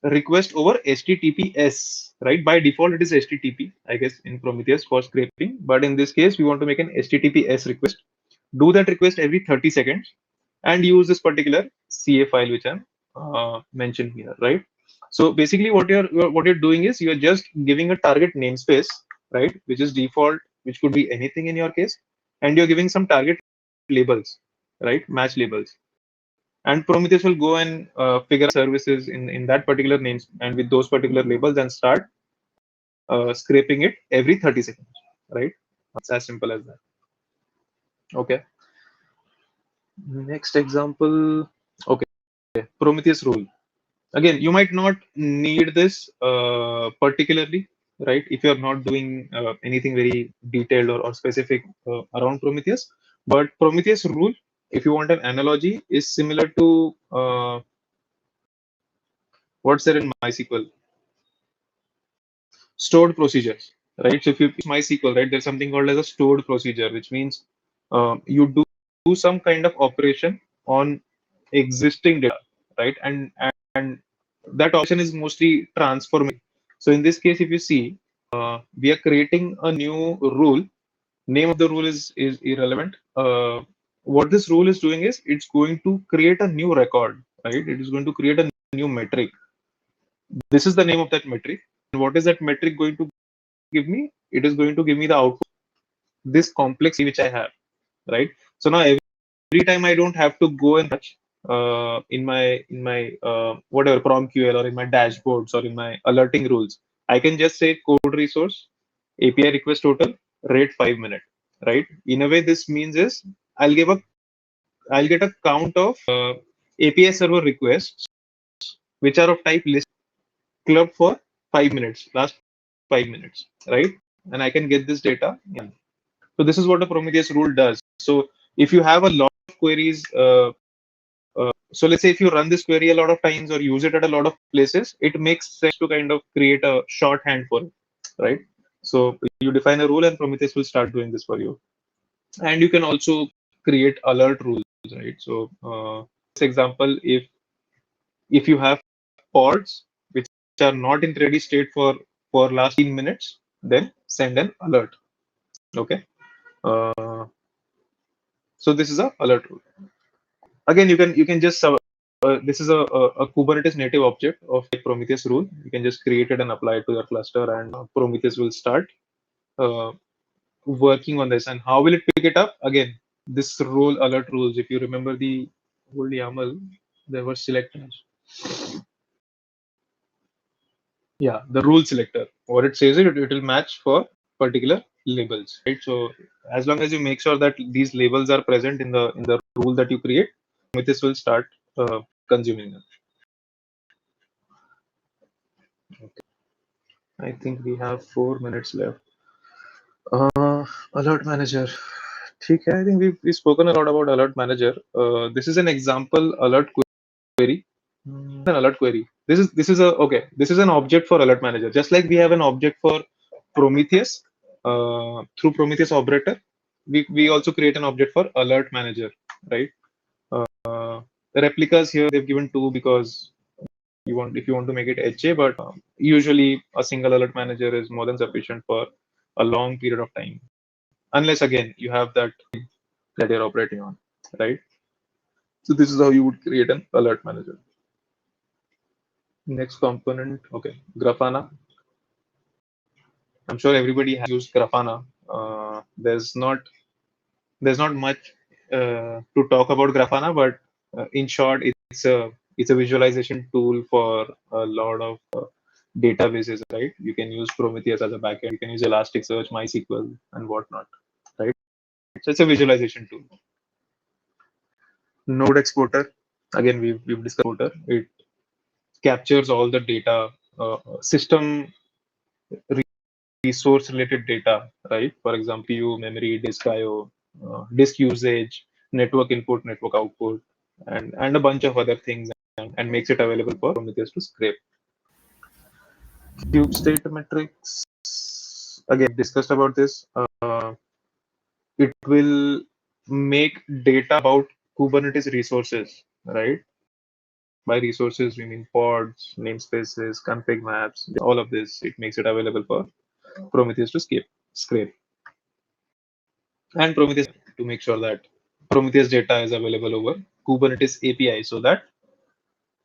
Speaker 1: request over HTTPS, right? By default, it is HTTP, I guess, in Prometheus for scraping. But in this case, we want to make an HTTPS request. Do that request every 30 seconds and use this particular CA file, which I'm mentioned here, right? So basically, what you're doing is you're just giving a target namespace, right, which is default, which could be anything in your case, and you're giving some target labels, right, match labels, and Prometheus will go and figure out services in that particular names and with those particular labels and start scraping it every 30 seconds, right? It's as simple as that. Okay. Next example. Okay. Prometheus rule. Again, you might not need this particularly, right? If you're not doing anything very detailed or specific around Prometheus. But Prometheus rule, if you want an analogy, is similar to what's there in MySQL, stored procedures, right? So if you use MySQL, right, there's something called as a stored procedure, which means you do some kind of operation on existing data, right? And that operation is mostly transforming. So in this case, if you see, we are creating a new rule. Name of the rule is irrelevant. What this rule is doing is it's going to create a new record, right? It is going to create a new metric. This is the name of that metric. And what is that metric going to give me? It is going to give me the output, this complexity which I have, right? So now every time I don't have to go and touch in my whatever PromQL or in my dashboards or in my alerting rules, I can just say code resource, API request total, rate 5 minutes, right? In a way, this means is I'll give a I'll get a count of API server requests which are of type list club for 5 minutes, last 5 minutes, right? And I can get this data. Yeah. So this is what a Prometheus rule does. So if you have a lot of queries, so let's say if you run this query a lot of times or use it at a lot of places, it makes sense to kind of create a shorthand for it, right? So you define a rule and Prometheus will start doing this for you. And you can also create alert rules, right? So this example, if you have pods which are not in ready state for last 15 minutes, then send an alert. Okay. So this is a alert rule. Again, you can just this is a Kubernetes native object of Prometheus rule. You can just create it and apply it to your cluster, and Prometheus will start uh, working on this. And how will it pick it up? Again, this rule alert rules. If you remember the old YAML, there were selectors. Yeah, the rule selector. What it says it will match for particular labels, right? So as long as you make sure that these labels are present in the rule that you create, Prometheus will start consuming them. Okay. I think we have 4 minutes left. Alert manager. ठीक है, I think we've spoken a lot about alert manager. This is an example alert query. An alert query. This is a okay. This is an object for alert manager. Just like we have an object for Prometheus through Prometheus operator, we also create an object for alert manager, right? The replicas here they've given two because if you want to make it HA, but usually a single alert manager is more than sufficient for a long period of time, unless again you have that you're operating on, right? So this is how you would create an alert manager. Next component, okay, Grafana. I'm sure everybody has used Grafana. There's not much to talk about Grafana, but in short, it's a visualization tool for a lot of databases, right? You can use Prometheus as a backend. You can use Elasticsearch, MySQL, and whatnot, right? So it's a visualization tool. Node exporter. Again, we've discussed exporter. It captures all the data, system resource related data, right? For example, CPU, memory, disk IO, disk usage, network input, network output, and a bunch of other things, and makes it available for Prometheus to scrape. Cube state metrics. Again, discussed about this. It will make data about Kubernetes resources, right? By resources, we mean pods, namespaces, config maps, all of this. It makes it available for Prometheus to scrape. And Prometheus to make sure that Prometheus data is available over Kubernetes API so that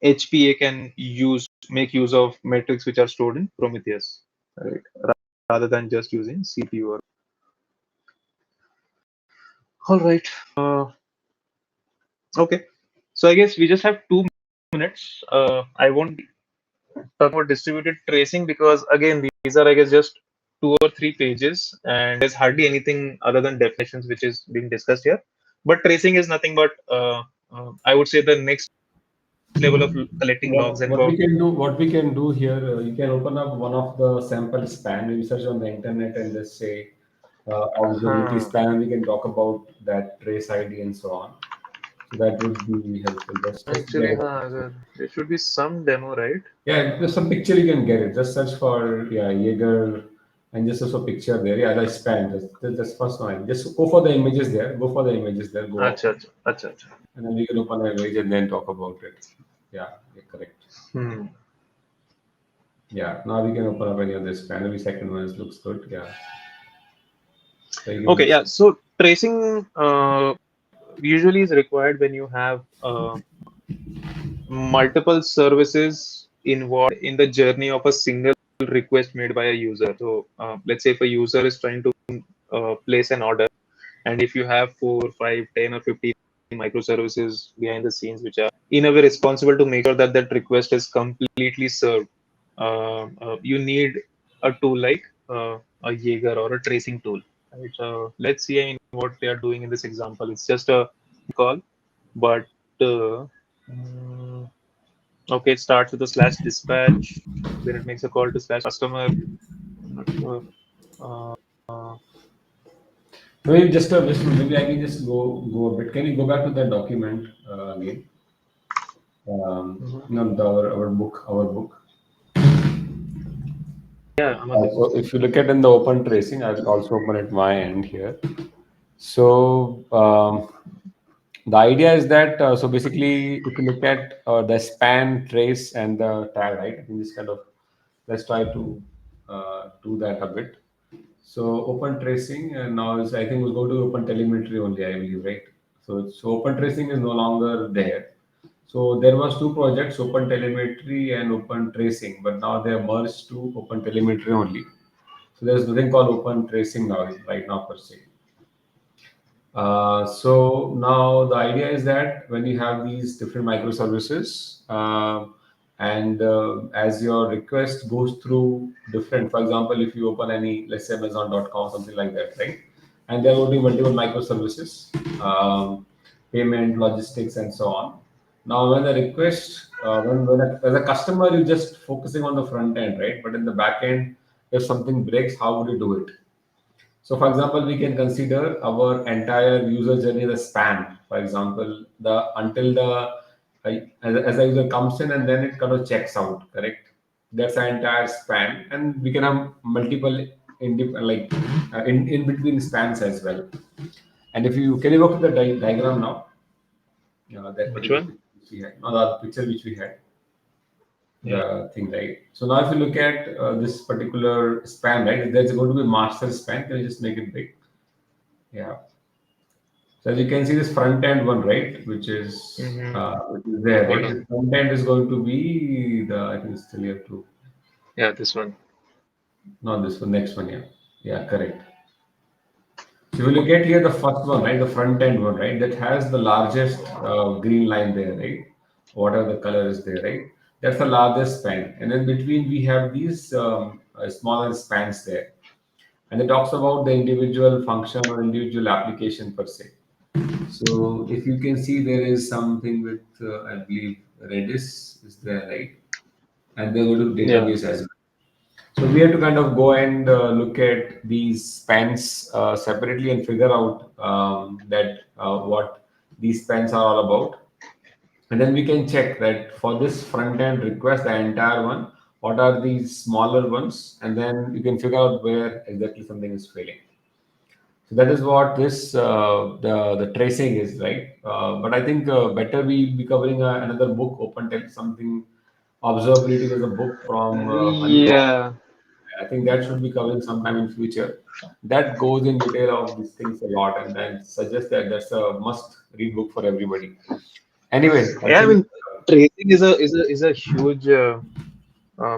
Speaker 1: HPA can make use of metrics which are stored in Prometheus, right? Rather than just using CPU. All right. Okay. So I guess we just have 2 minutes. I won't talk about distributed tracing because again these are I guess just two or three pages, and there's hardly anything other than definitions which is being discussed here. But tracing is nothing but I would say the next level of collecting logs and
Speaker 2: What we can do here, you can open up one of the sample span, maybe search on the internet and just say observability
Speaker 1: huh.
Speaker 2: span, and we can talk about that trace ID and so on. So that would be helpful. Just to get
Speaker 1: Actually,
Speaker 2: it.
Speaker 1: there should be some demo, right?
Speaker 2: Yeah, there's some picture you can get it. Just search for Jaeger and just also picture there. Yeah, the span. That's first one. Just go for the images there. Go for the images there. Go up,
Speaker 1: Acha, acha, acha, acha.
Speaker 2: and then we can open the image and then talk about it. Yeah, you're correct.
Speaker 1: Hmm.
Speaker 2: Yeah, now we can open up any of this span. Every second one looks good. Yeah, so you can
Speaker 1: Okay,
Speaker 2: just
Speaker 1: yeah. So tracing usually is required when you have multiple services involved in the journey of a single request made by a user. So let's say if a user is trying to place an order, and if you have 4, 5, 10, or 15 microservices behind the scenes which are in a way responsible to make sure that that request is completely served, you need a tool like a Jaeger or a tracing tool. Right? Let's see, I mean, what they are doing in this example. It's just a call, but mm, okay, it starts with a slash dispatch, then it makes a call to slash customer. I'm not sure. Uh,
Speaker 2: maybe just maybe I can just go a bit. Can you go back to that document again?
Speaker 1: mhm.
Speaker 2: Our book.
Speaker 1: Yeah, I'm on the book.
Speaker 2: So if you look at in the open tracing, I'll also open at my end here. So the idea is that so basically, if you look at the span, trace, and the tag, right? I think this kind of let's try to do that a bit. So open tracing and now is I think we'll go to open telemetry only, I believe, right? So open tracing is no longer there. So there was two projects, open telemetry and open tracing, but now they are merged to open telemetry only. So there's nothing called open tracing now, right now per se. So now the idea is that when you have these different microservices, and as your request goes through different, for example, if you open any, let's say Amazon.com, something like that, right? And there will be multiple microservices, payment, logistics, and so on. Now, when the request, as a customer, you're just focusing on the front end, right? But in the back end, if something breaks, how would you do it? So, for example, we can consider our entire user journey as a span. For example, the until the as the user comes in and then it kind of checks out. Correct. That's our entire span, and we can have multiple in between spans as well. And if you can you look at the diagram now, that
Speaker 1: Which
Speaker 2: particular
Speaker 1: one?
Speaker 2: picture which we had, no, the picture which we had,
Speaker 1: Yeah.
Speaker 2: the thing, right? So now if you look at this particular span, right, there's going to be master span. Can you just make it big? Yeah. So as you can see, this front end one, right, which is there,
Speaker 1: Hold
Speaker 2: right?
Speaker 1: on.
Speaker 2: The front end is going to be the I think it's still here too.
Speaker 1: Yeah, this one.
Speaker 2: Not this one, next one, yeah, yeah, correct. So if you look at here, the first one, right, the front end one, right, that has the largest green line there, right? Whatever the color is there, right? That's the largest span, and in between we have these smaller spans there, and it talks about the individual function or individual application per se. So if you can see, there is something with I believe Redis is there, right? And they go to
Speaker 1: Yeah.
Speaker 2: database as well. So we have to kind of go and look at these spans separately and figure out that what these spans are all about, and then we can check that for this front end request, the entire one, what are these smaller ones, and then you can figure out where exactly something is failing. So that is what this the tracing is, right? But I think better we'll be covering another book, Open Text, something observability. There's a book from Honey.
Speaker 1: Yeah.
Speaker 2: I think that should be covering sometime in future. That goes in detail of these things a lot, and then suggest that that's a must read book for everybody. Anyway, I
Speaker 1: Yeah, I
Speaker 2: think
Speaker 1: mean, tracing is a huge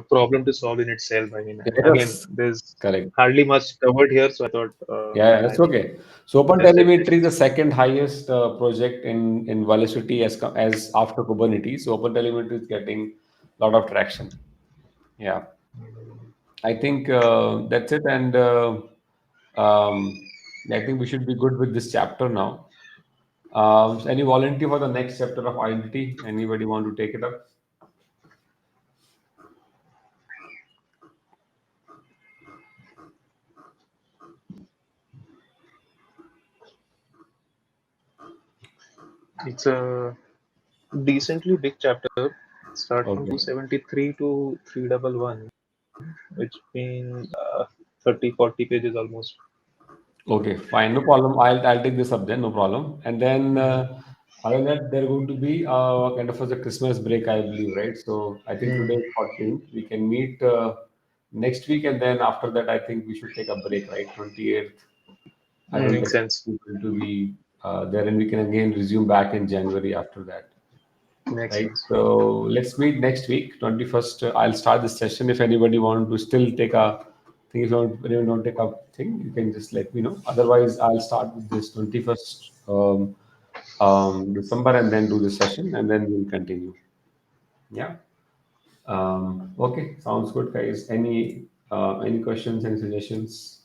Speaker 1: problem to solve in itself. I mean, again,
Speaker 2: yes,
Speaker 1: there's
Speaker 2: correct.
Speaker 1: hardly much covered here, so I thought,
Speaker 2: Yeah,
Speaker 1: I
Speaker 2: that's
Speaker 1: think
Speaker 2: okay. So Open
Speaker 1: that's it.
Speaker 2: Telemetry is the second highest project in Velocity as after Kubernetes. So Open Telemetry is getting a lot of traction. Yeah. I think that's it, and I think we should be good with this chapter now. So any volunteer for the next chapter of identity? Anybody want to take it up?
Speaker 1: It's a decently big chapter. Start from
Speaker 2: Okay.
Speaker 1: 273 to 311, which means 30, 40 pages almost.
Speaker 2: Okay, fine, no problem. I'll take this up then, no problem. And then
Speaker 1: Mhm.
Speaker 2: other than that, there going to be kind of as a Christmas break, I believe, right? So I think today
Speaker 1: Mm.
Speaker 2: is 14th. We can meet next week, and then after that, I think we should take a break, right? 28th. I don't
Speaker 1: Makes
Speaker 2: expect
Speaker 1: sense.
Speaker 2: people to be there, and we can again resume back in January after that.
Speaker 1: Makes
Speaker 2: Right.
Speaker 1: sense.
Speaker 2: So let's meet next week, 21st. I'll start this session. If anybody want to still take a thing, if you anyone don't take a thing, you can just let me know. Otherwise, I'll start with this 21st December and then do the session and then we'll continue. Yeah. Okay. Sounds good, guys. Any questions, any suggestions?